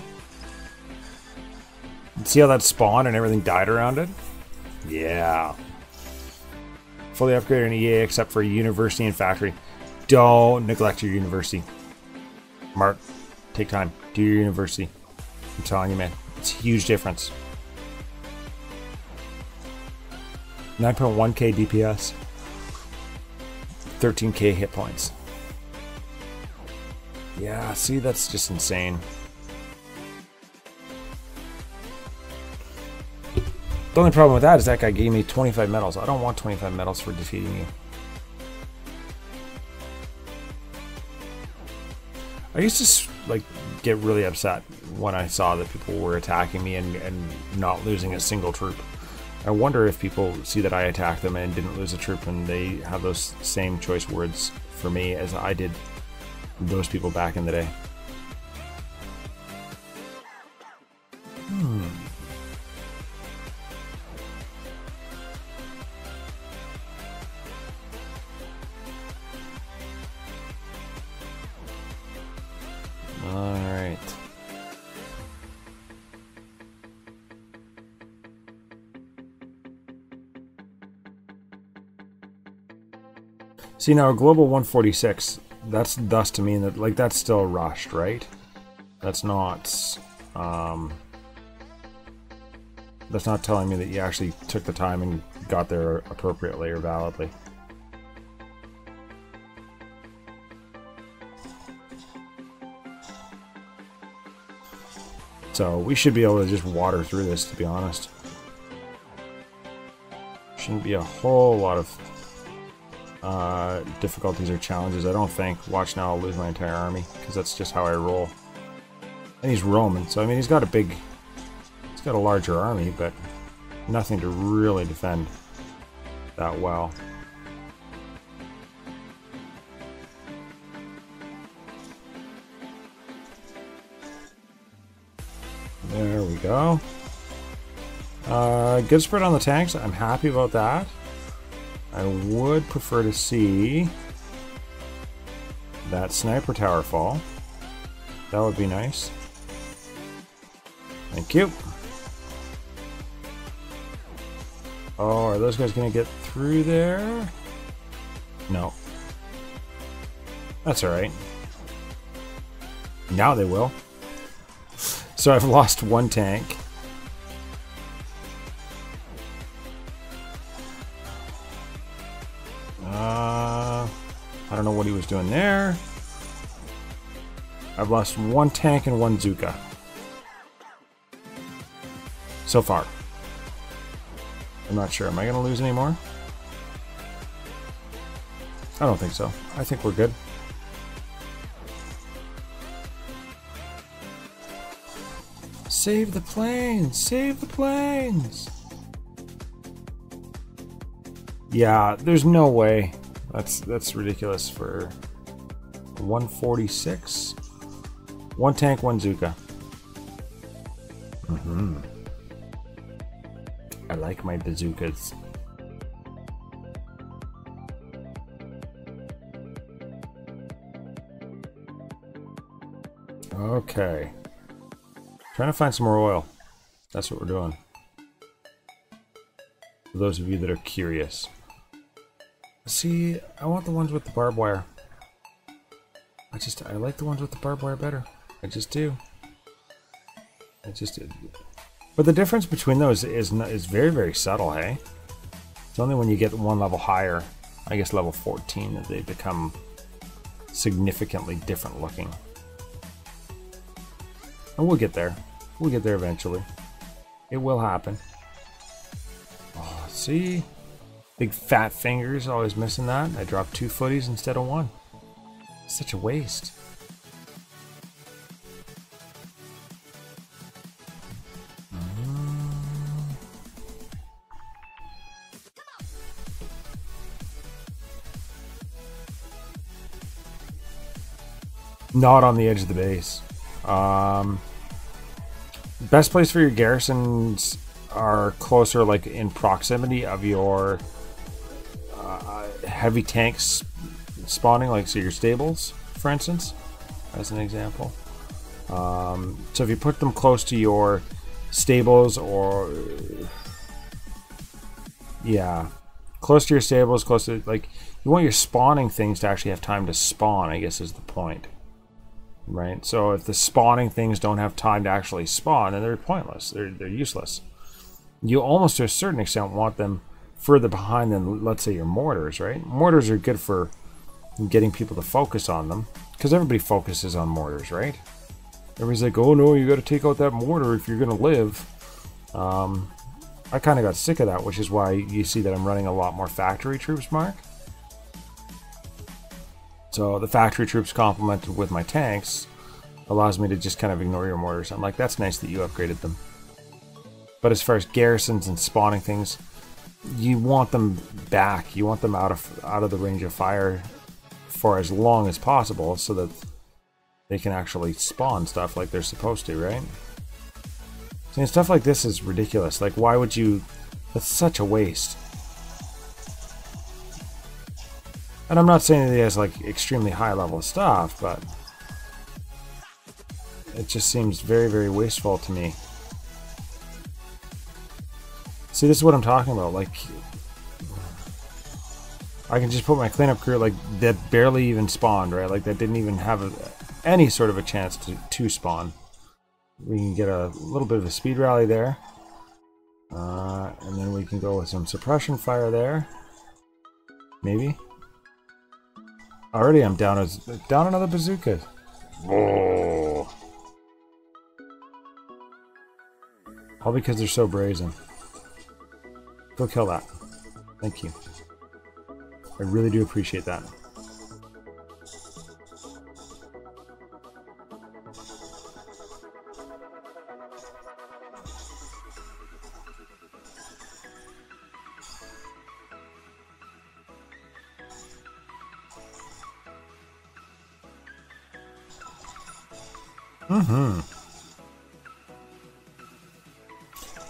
See how that spawned and everything died around it? Yeah. Fully upgraded in EA except for university and factory. Don't neglect your university. Mark, take time. Do your university. I'm telling you, man. It's a huge difference. 9.1k DPS. 13k hit points. Yeah, see, that's just insane. The only problem with that is that guy gave me 25 medals. I don't want 25 medals for defeating you. I used to like get really upset when I saw that people were attacking me and not losing a single troop. I wonder if people see that I attacked them and didn't lose a troop and they have those same choice words for me as I did those people back in the day. Alright. See now, Global 146, that's thus to mean that, like, that's still rushed, right? That's not telling me that you actually took the time and got there appropriately or validly. So we should be able to just water through this, to be honest. Shouldn't be a whole lot of difficulties or challenges, I don't think. Watch now, I'll lose my entire army, because that's just how I roll. And he's Roman, so I mean he's got a larger army, but nothing to really defend that well. There we go. Good spread on the tanks. I'm happy about that. I would prefer to see that sniper tower fall. That would be nice. Thank you. Oh, are those guys going to get through there? No. That's alright. Now they will. So I've lost one tank. I don't know what he was doing there. I've lost one tank and one Zuka. So far. I'm not sure. Am I going to lose any more? I don't think so. I think we're good. Save the planes! Save the planes! Yeah, there's no way. That's ridiculous for 146. One tank, one Zuka. I like my bazookas. Okay. Trying to find some more oil. That's what we're doing. For those of you that are curious. See, I want the ones with the barbed wire. I like the ones with the barbed wire better. I just do. But the difference between those is very, very subtle, hey? It's only when you get one level higher, I guess level 14, that they become significantly different looking. And we'll get there. We'll get there eventually. It will happen. Oh, see? Big fat fingers, always missing that. I dropped 2 footies instead of 1. Such a waste. Not on the edge of the base. Best place for your garrisons are closer, like in proximity of your heavy tanks spawning, like so your stables, for instance, as an example. So if you put them close to your stables, or yeah, close to your stables, close to, like, you want your spawning things to actually have time to spawn, I guess is the point. Right? So if the spawning things don't have time to actually spawn, then they're pointless. They're useless. You almost to a certain extent want them further behind than, let's say, your mortars, right? Mortars are good for getting people to focus on them, because everybody focuses on mortars, right? Everybody's like, oh no, you got to take out that mortar if you're going to live. I kind of got sick of that, which is why you see that I'm running a lot more factory troops, Mark. So the factory troops complemented with my tanks allows me to just kind of ignore your mortars. I'm like, that's nice that you upgraded them. But as far as garrisons and spawning things, you want them back. You want them out of the range of fire for as long as possible so that they can actually spawn stuff like they're supposed to, right? See, stuff like this is ridiculous. Like, why would you... That's such a waste. And I'm not saying that he has, like, extremely high level stuff, but... it just seems very, very wasteful to me. See, this is what I'm talking about. Like, I can just put my cleanup crew, like, that barely even spawned, right? Like, that didn't even have any sort of a chance to spawn. We can get a little bit of a speed rally there. And then we can go with some suppression fire there. Maybe. Already I'm down another bazooka. Whoa. All because they're so brazen. Go kill that. Thank you. I really do appreciate that.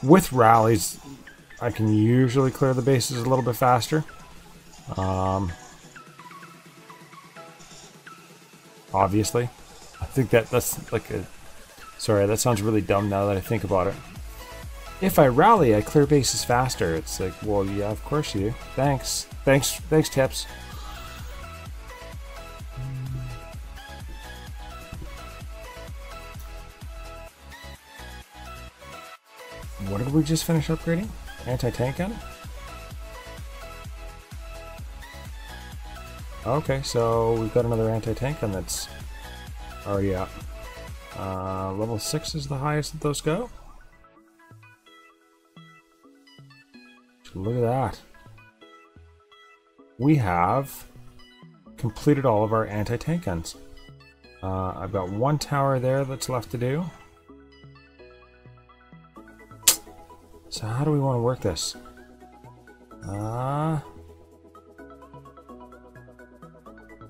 With rallies, I can usually clear the bases a little bit faster. Obviously. I think that's like a... Sorry, that sounds really dumb now that I think about it. If I rally, I clear bases faster. It's like, well, yeah, of course you do. Thanks. Thanks, Tips. What did we just finish upgrading? Anti-tank gun? Okay, so we've got another anti-tank gun that's already up. Level 6 is the highest that those go. Look at that. We have completed all of our anti-tank guns. I've got one tower there that's left to do. So how do we want to work this? Do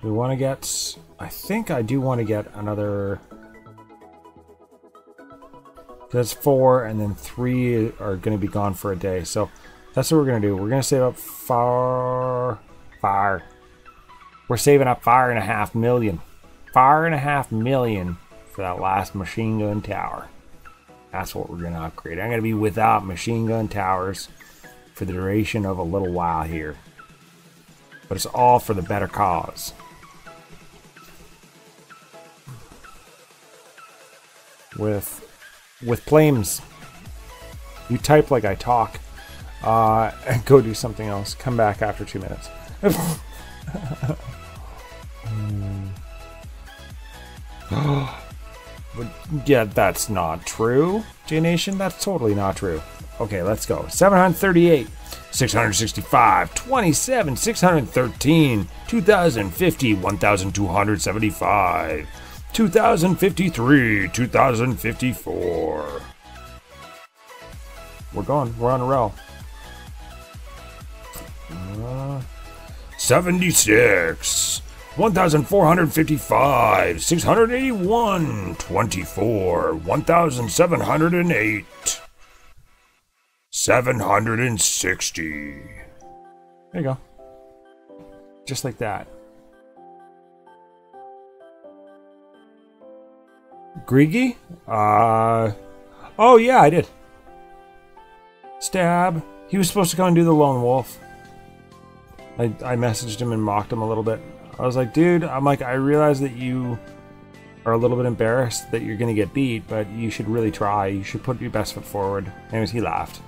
we want to get... I think I do want to get another... That's 4, and then 3 are going to be gone for a day. So that's what we're going to do. We're going to save up fire. We're saving up $5.5 million. $5.5 million for that last machine gun tower. That's what we're going to upgrade. I'm going to be without machine gun towers for the duration of a little while here. But it's all for the better cause. With flames. You type like I talk. And go do something else. Come back after 2 minutes. Yeah, that's not true, J-Nation. That's totally not true. Okay, let's go. 738, 665, 27, 613, 2050, 1275, 2053, 2054. We're going. We're on a roll. 76. 1455, 681, 24, 1708, 760. There you go. Just like that. Griggy? Oh yeah, I did. Stab. He was supposed to come and do the lone wolf. I messaged him and mocked him a little bit. I was like, dude, I realize that you are a little bit embarrassed that you're going to get beat, but you should really try. You should put your best foot forward. Anyways, he laughed.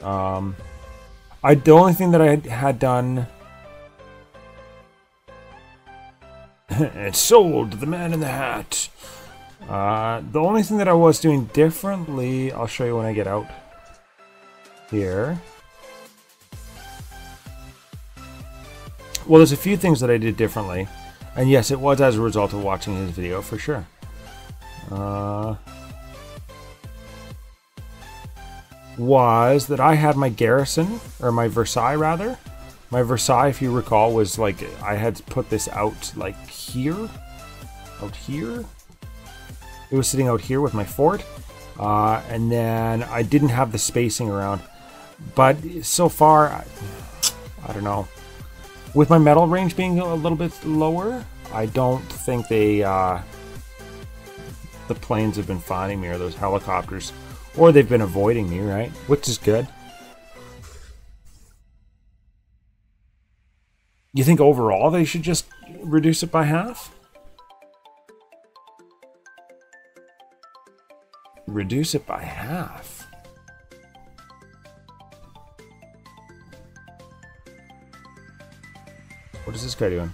The only thing that I had done... and sold the man in the hat. The only thing that I was doing differently, I'll show you when I get out here, Well, there's a few things that I did differently. And yes, it was as a result of watching his video, for sure. Was that I had my garrison, or my Versailles rather. My Versailles, if you recall, was like, I had to put this out like here. Out here. It was sitting out here with my fort. And then I didn't have the spacing around. But so far, I don't know. With my metal range being a little bit lower, I don't think they, the planes have been finding me, or those helicopters. Or they've been avoiding me, right? Which is good. You think overall they should just reduce it by half? Reduce it by half? What is this guy doing?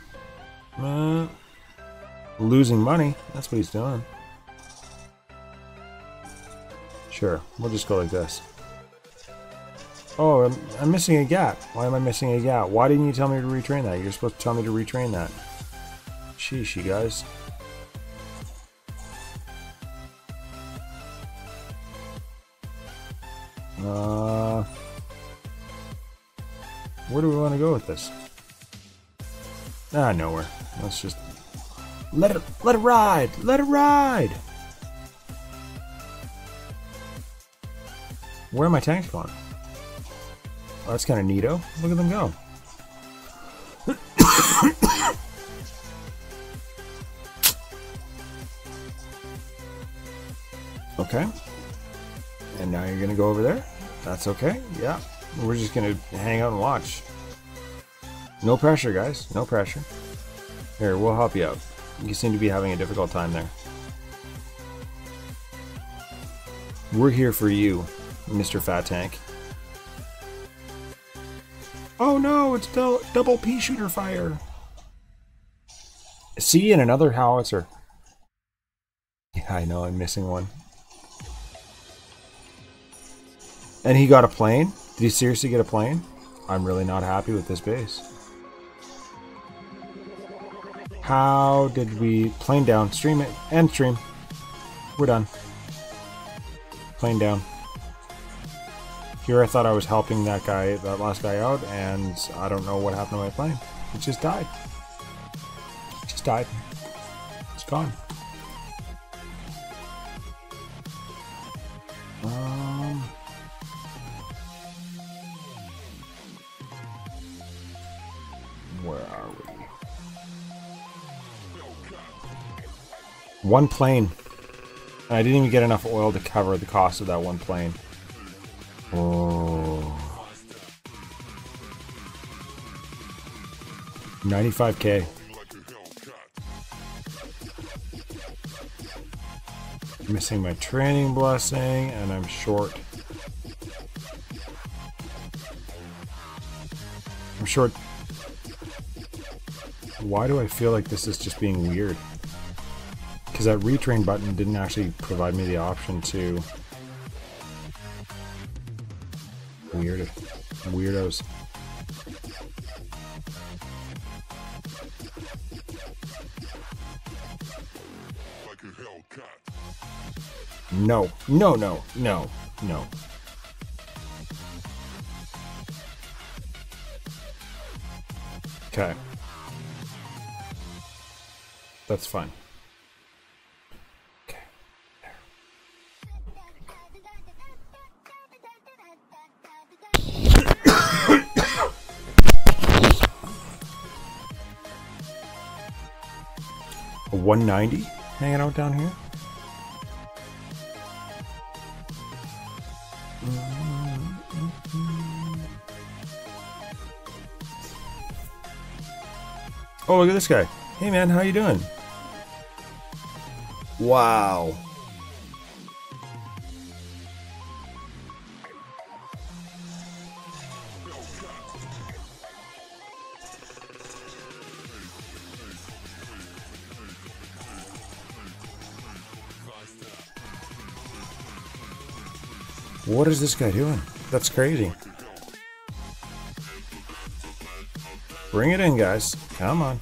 Losing money. That's what he's doing. Sure, we'll just go like this. Oh, I'm missing a gap. Why am I missing a gap? Why didn't you tell me to retrain that? You're supposed to tell me to retrain that. Sheesh, you guys. Where do we want to go with this? Nowhere. Let's just let it ride. Let it ride. Where are my tanks going? Oh, that's kind of neato. Look at them go. Okay. And now you're gonna go over there. That's okay. Yeah. We're just gonna hang out and watch. No pressure, guys. No pressure. Here, we'll help you out. You seem to be having a difficult time there. We're here for you, Mr. Fat Tank. Oh no, it's double pea shooter fire. See, and another howitzer. Yeah, I know, I'm missing one. And he got a plane? Did he seriously get a plane? I'm really not happy with this base. How did we... Plane down. Stream it. End stream. We're done. Plane down. Here I thought I was helping that guy, that last guy out, and I don't know what happened to my plane. It just died. It just died. It's gone. Where are we? One plane. And I didn't even get enough oil to cover the cost of that one plane. Oh. 95K. Missing my training blessing, and I'm short. I'm short. Why do I feel like this is just being weird? Because that retrain button didn't actually provide me the option to... Weirdos. No. No, no, no, no. Okay. That's fine. Okay. A 190 hanging out down here. Oh, look at this guy. Hey man, how you doing? Wow. What is this guy doing? That's crazy. Bring it in, guys. Come on.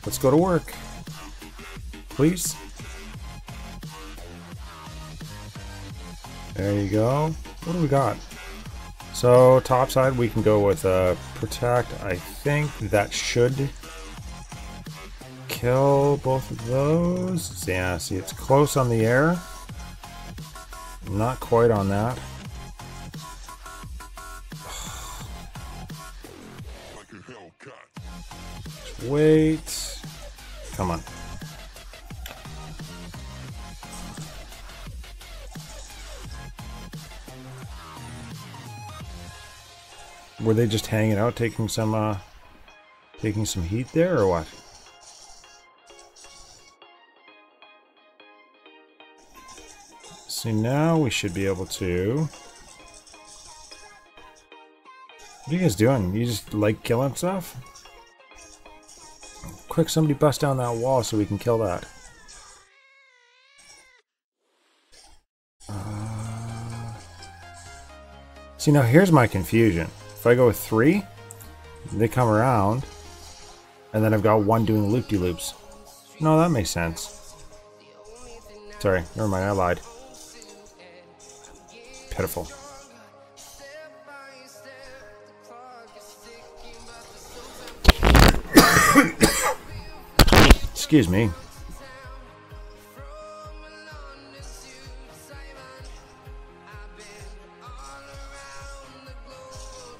Let's go to work. Please. There you go. What do we got? So, top side, we can go with Protect. I think that should kill both of those. Yeah, see, it's close on the air. Not quite on that. Just wait. Come on. Were they just hanging out, taking some heat there, or what? See, now we should be able to... What are you guys doing? You just like killing stuff? Quick, somebody bust down that wall so we can kill that. See, now here's my confusion. If I go with 3, they come around, and then I've got 1 doing loop-de-loops. No, that makes sense. Sorry, never mind, I lied. Pitiful. Excuse me.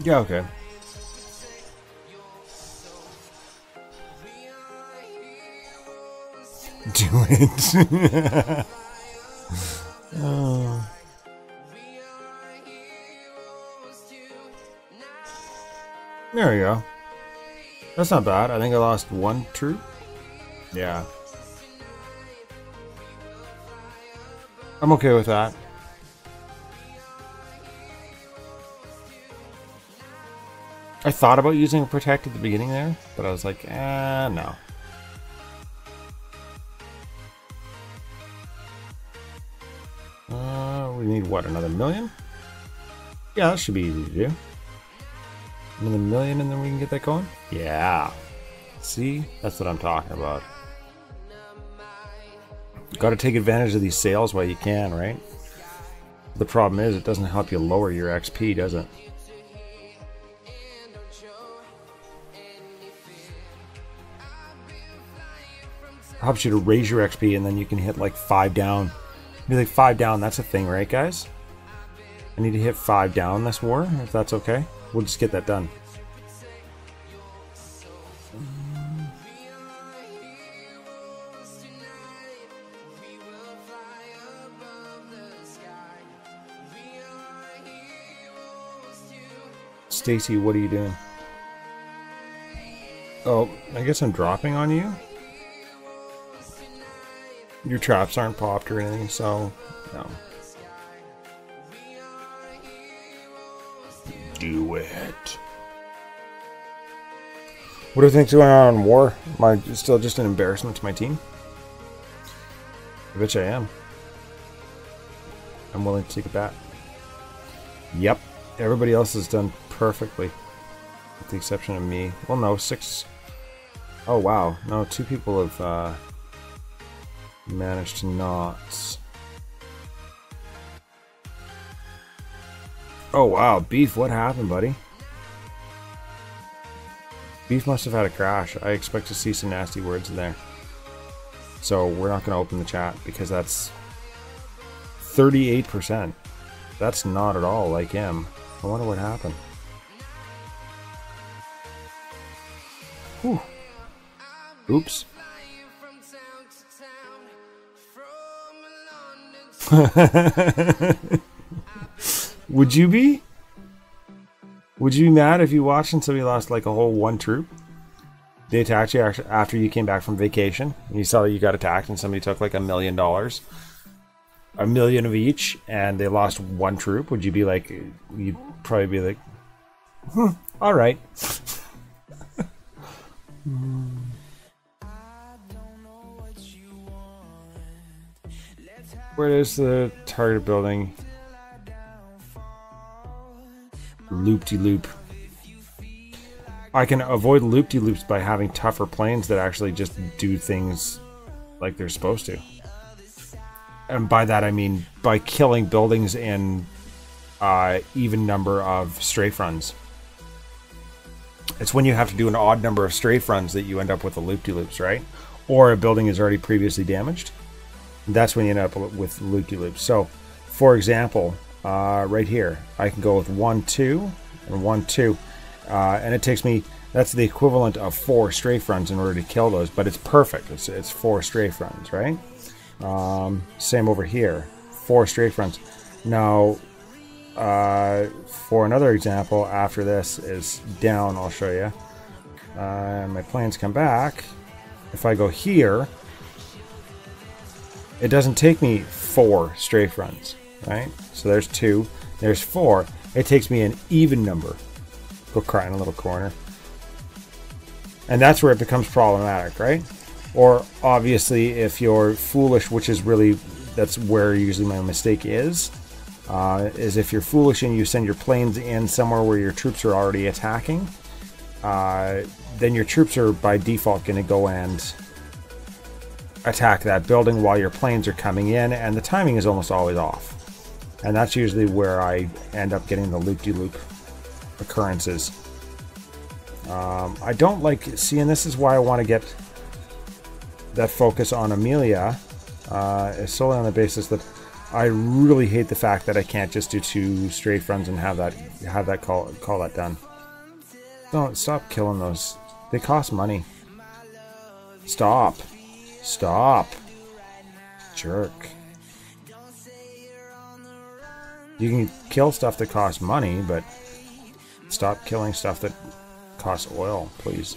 Yeah, okay. Do it. Oh. There we go. That's not bad. I think I lost 1 troop. Yeah. I'm okay with that. I thought about using a Protect at the beginning there, but I was like, no. We need, what, another 1,000,000? Yeah, that should be easy to do. Another 1,000,000 and then we can get that going? Yeah. See? That's what I'm talking about. Got to take advantage of these sales while you can, right? The problem is it doesn't help you lower your XP, does it? Helps you to raise your XP, and then you can hit like 5 down. Be like 5 down, that's a thing, right, guys? I need to hit 5 down this war, if that's okay. We'll just get that done. Stacy, what are you doing? Oh, I guess I'm dropping on you. Your traps aren't popped or anything, so no. Do it. What do you think's going on in war? Am I still just an embarrassment to my team? I bet you I am. I'm willing to take a bet. Yep. Everybody else has done perfectly. With the exception of me. Well, no, 6. Oh, wow. No, 2 people have managed to not. Oh, wow. Beef, what happened, buddy? Beef must have had a crash. I expect to see some nasty words in there. So we're not going to open the chat because that's 38%. That's not at all like him. I wonder what happened. Whew. Oops. Would you be? Would you be mad if you watched and somebody lost like a whole 1 troop? They attacked you after you came back from vacation and you saw that you got attacked and somebody took like $1 million. $1 million of each and they lost 1 troop. Would you be like, you'd probably be like, all right. Where is the target building? Loop-de-loop. I can avoid loop-de-loops by having tougher planes that actually just do things like they're supposed to. And by that I mean by killing buildings in even number of strafe runs. It's when you have to do an odd number of strafe runs that you end up with the loop-de-loops, right? Or a building is already previously damaged. That's when you end up with loop-de-loops. So, for example, right here, I can go with 1, 2, and 1, 2. And it takes me, that's the equivalent of 4 strafe runs in order to kill those, but it's perfect. It's 4 strafe runs, right? Same over here, 4 strafe runs. Now, for another example, after this is down, I'll show you. My planes come back. If I go here, it doesn't take me 4 strafe runs, right? So there's 2, there's 4. It takes me an even number. Go cry in a little corner. And that's where it becomes problematic, right? Or obviously if you're foolish, which is really, that's where usually my mistake is if you're foolish and you send your planes in somewhere where your troops are already attacking, then your troops are by default going to go and attack that building while your planes are coming in, and the timing is almost always off. And that's usually where I end up getting the loop-de-loop occurrences. I don't like seeing, this is why I want to get that focus on Amelia, is solely on the basis that I really hate the fact that I can't just do 2 strafe runs and have that call that done. Don't stop killing those. They cost money. Stop. Jerk. You can kill stuff that costs money, but stop killing stuff that costs oil, please.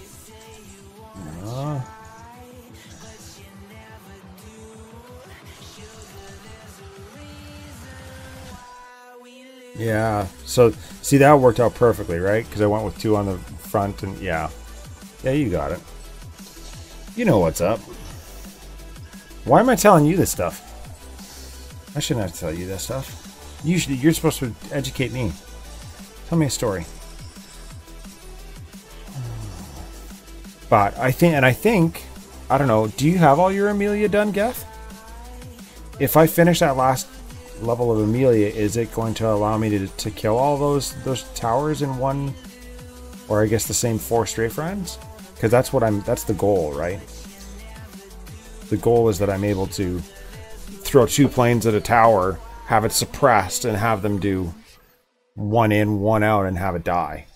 Yeah, so see, that worked out perfectly, right? Because I went with 2 on the front, and yeah, you got it. You know what's up. Why am I telling you this stuff? I shouldn't have to tell you this stuff. Usually, you're supposed to educate me. Tell me a story. But I think, I don't know, do you have all your Amelia done, Geth? If I finish that last level of Amelia, is it going to allow me to kill all those towers in one, or I guess the same 4 strafe runs? Because that's the goal, right? The goal is that I'm able to throw 2 planes at a tower, have it suppressed, and have them do 1 in, 1 out, and have it die.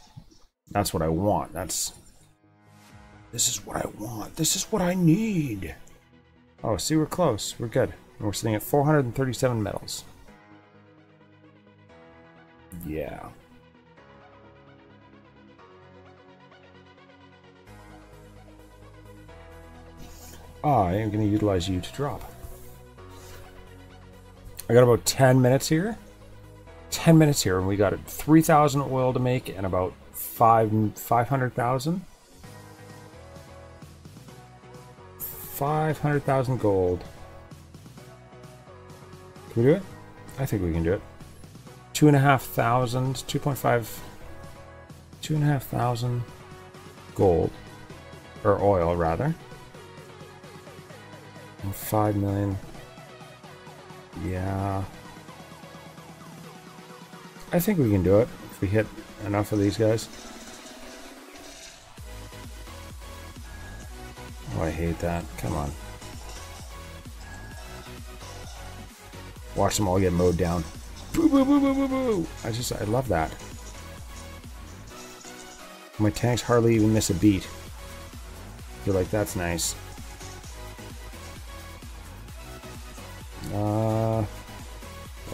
That's what I want. This is what I want. This is what I need. Oh, see, we're close. We're good. And we're sitting at 437 medals. Yeah. I am going to utilize you to drop. I got about 10 minutes here. 10 minutes here, and we got 3,000 oil to make and about 500,000. 500,000 gold. Can we do it? I think we can do it. 2,500, 2.5, 2,500 gold, or oil rather. And 5 million. Yeah. I think we can do it if we hit enough of these guys. Oh, I hate that. Come on. Watch them all get mowed down. Boo, boo, boo, boo, boo, boo. I love that. My tanks hardly even miss a beat. I feel like that's nice.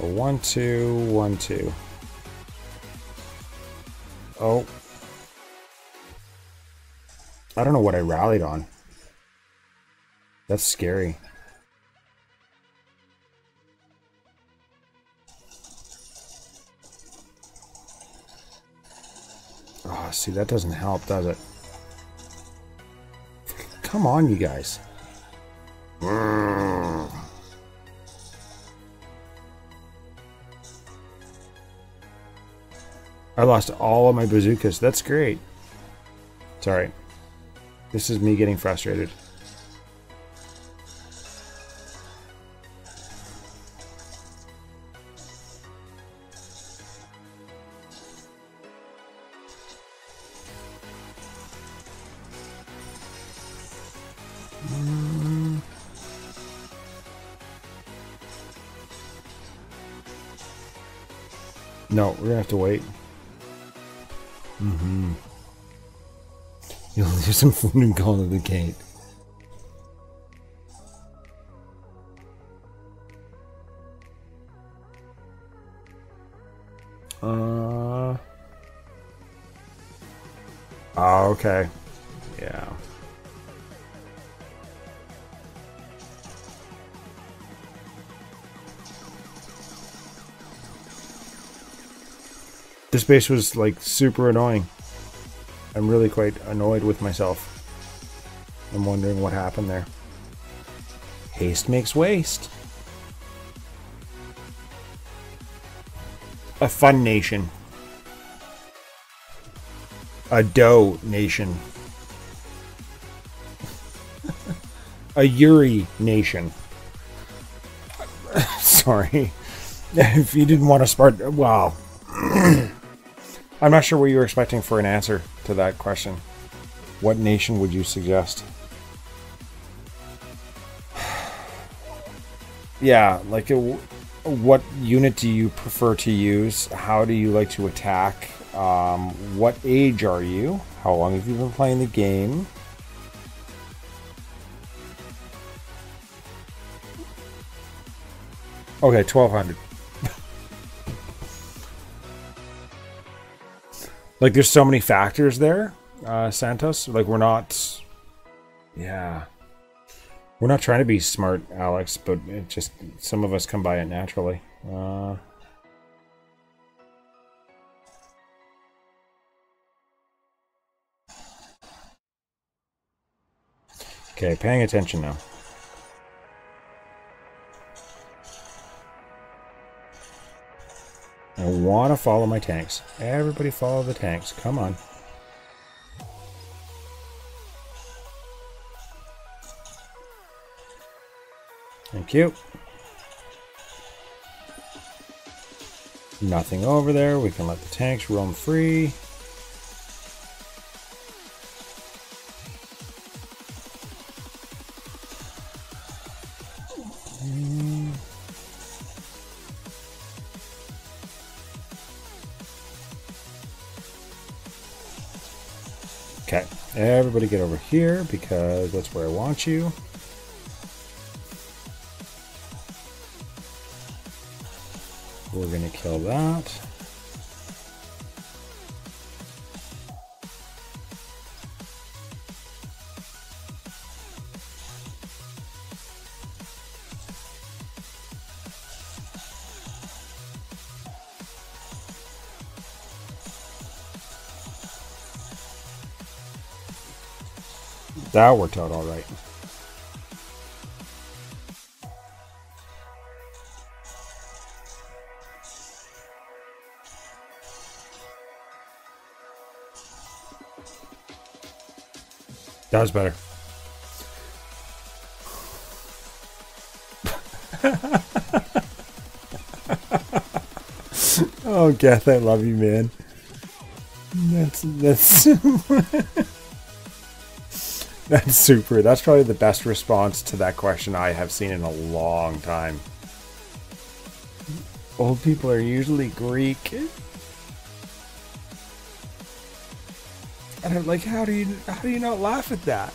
1, 2, 1, 2. Oh. I don't know what I rallied on. That's scary. Oh, see, that doesn't help, does it? Come on, you guys. I lost all of my bazookas. That's great. It's alright. This is me getting frustrated. No, we're gonna have to wait. You'll leave some food and go to the gate. Oh, okay. Yeah. This base was like super annoying. I'm really quite annoyed with myself. I'm wondering what happened there. Haste makes waste. A fun nation. A dough nation. A Yuri nation. Sorry. If you didn't want to start... Wow. I'm not sure what you were expecting for an answer to that question. What nation would you suggest? Yeah, like what unit do you prefer to use? How do you like to attack? What age are you? How long have you been playing the game? Okay, 1200. Like, there's so many factors there, Santos. Like, we're not... Yeah. We're not trying to be smart, Alex, but it just... Some of us come by it naturally. Okay, paying attention now. I want to follow my tanks. Everybody follow the tanks. Come on. Thank you. Nothing over there. We can let the tanks roam free. Okay, everybody get over here because that's where I want you. We're gonna kill that. That worked out all right. That was better. Oh, Geth, I love you, man. That's That's super. That's probably the best response to that question I have seen in a long time. Old people are usually Greek. And I'm like, how do you not laugh at that?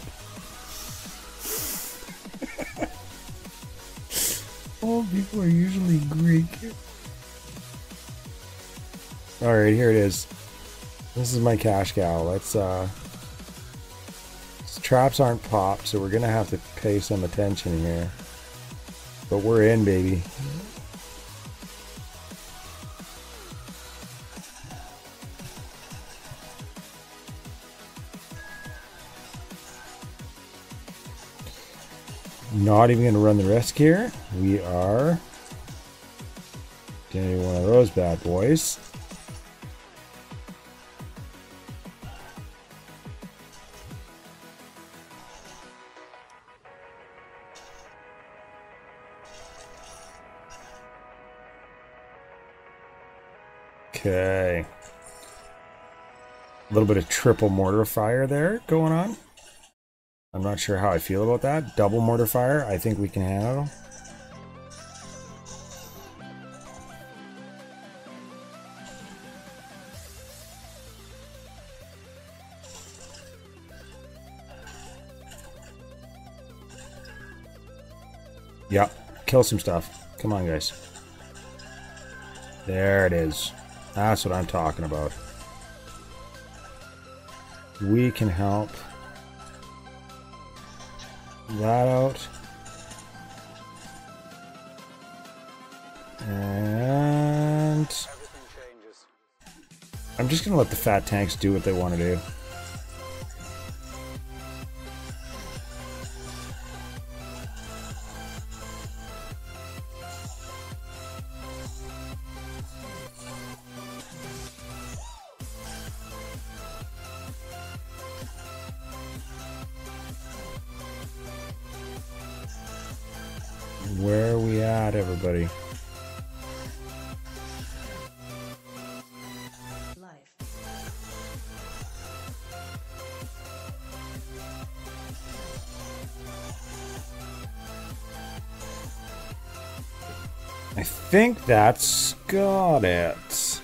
Old people are usually Greek. Alright, here it is. This is my cash cow. Let's traps aren't popped, so we're gonna have to pay some attention here. But we're in, baby. Not even gonna run the risk here. We are getting one of those bad boys. Okay. A little bit of triple mortar fire there going on. I'm not sure how I feel about that. Double mortar fire, I think we can handle. Yep, kill some stuff. Come on, guys. There it is. That's what I'm talking about. We can help that out. And I'm just going to let the fat tanks do what they want to do. Where are we at, everybody? I think that's got it.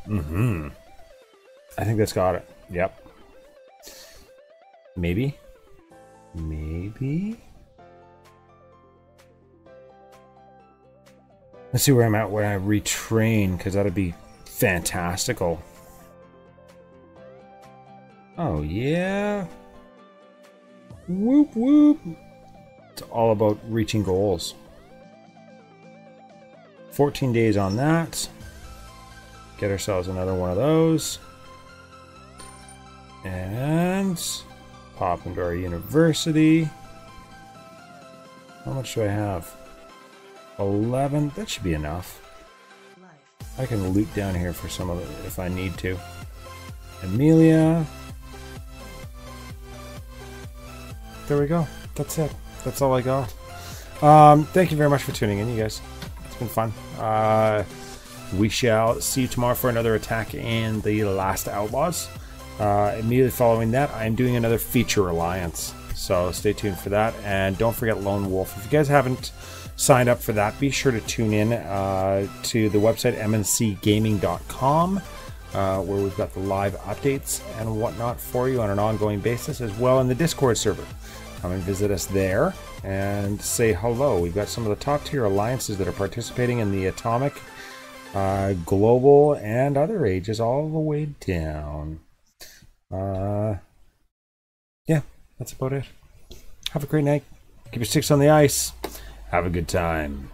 I think that's got it. Yep. Maybe. Maybe? Let's see where I'm at when I retrain, because that'd be fantastical. Oh, yeah. Whoop, whoop. It's all about reaching goals. 14 days on that. Get ourselves another one of those. And pop into our university. How much do I have? 11. That should be enough. I can loot down here for some of it if I need to. Amelia. There we go. That's it. That's all I got. Thank you very much for tuning in, you guys. It's been fun. We shall see you tomorrow for another attack in the Last Outlaws. Immediately following that, I'm doing another feature alliance. So stay tuned for that. And don't forget Lone Wolf. If you guys haven't signed up for that, be sure to tune in to the website mncgaming.com, where we've got the live updates and whatnot for you on an ongoing basis, as well in the Discord server. Come and visit us there and say hello. We've got some of the top tier alliances that are participating in the Atomic, Global, and other ages all the way down. Yeah, that's about it. Have a great night. Keep your sticks on the ice. Have a good time.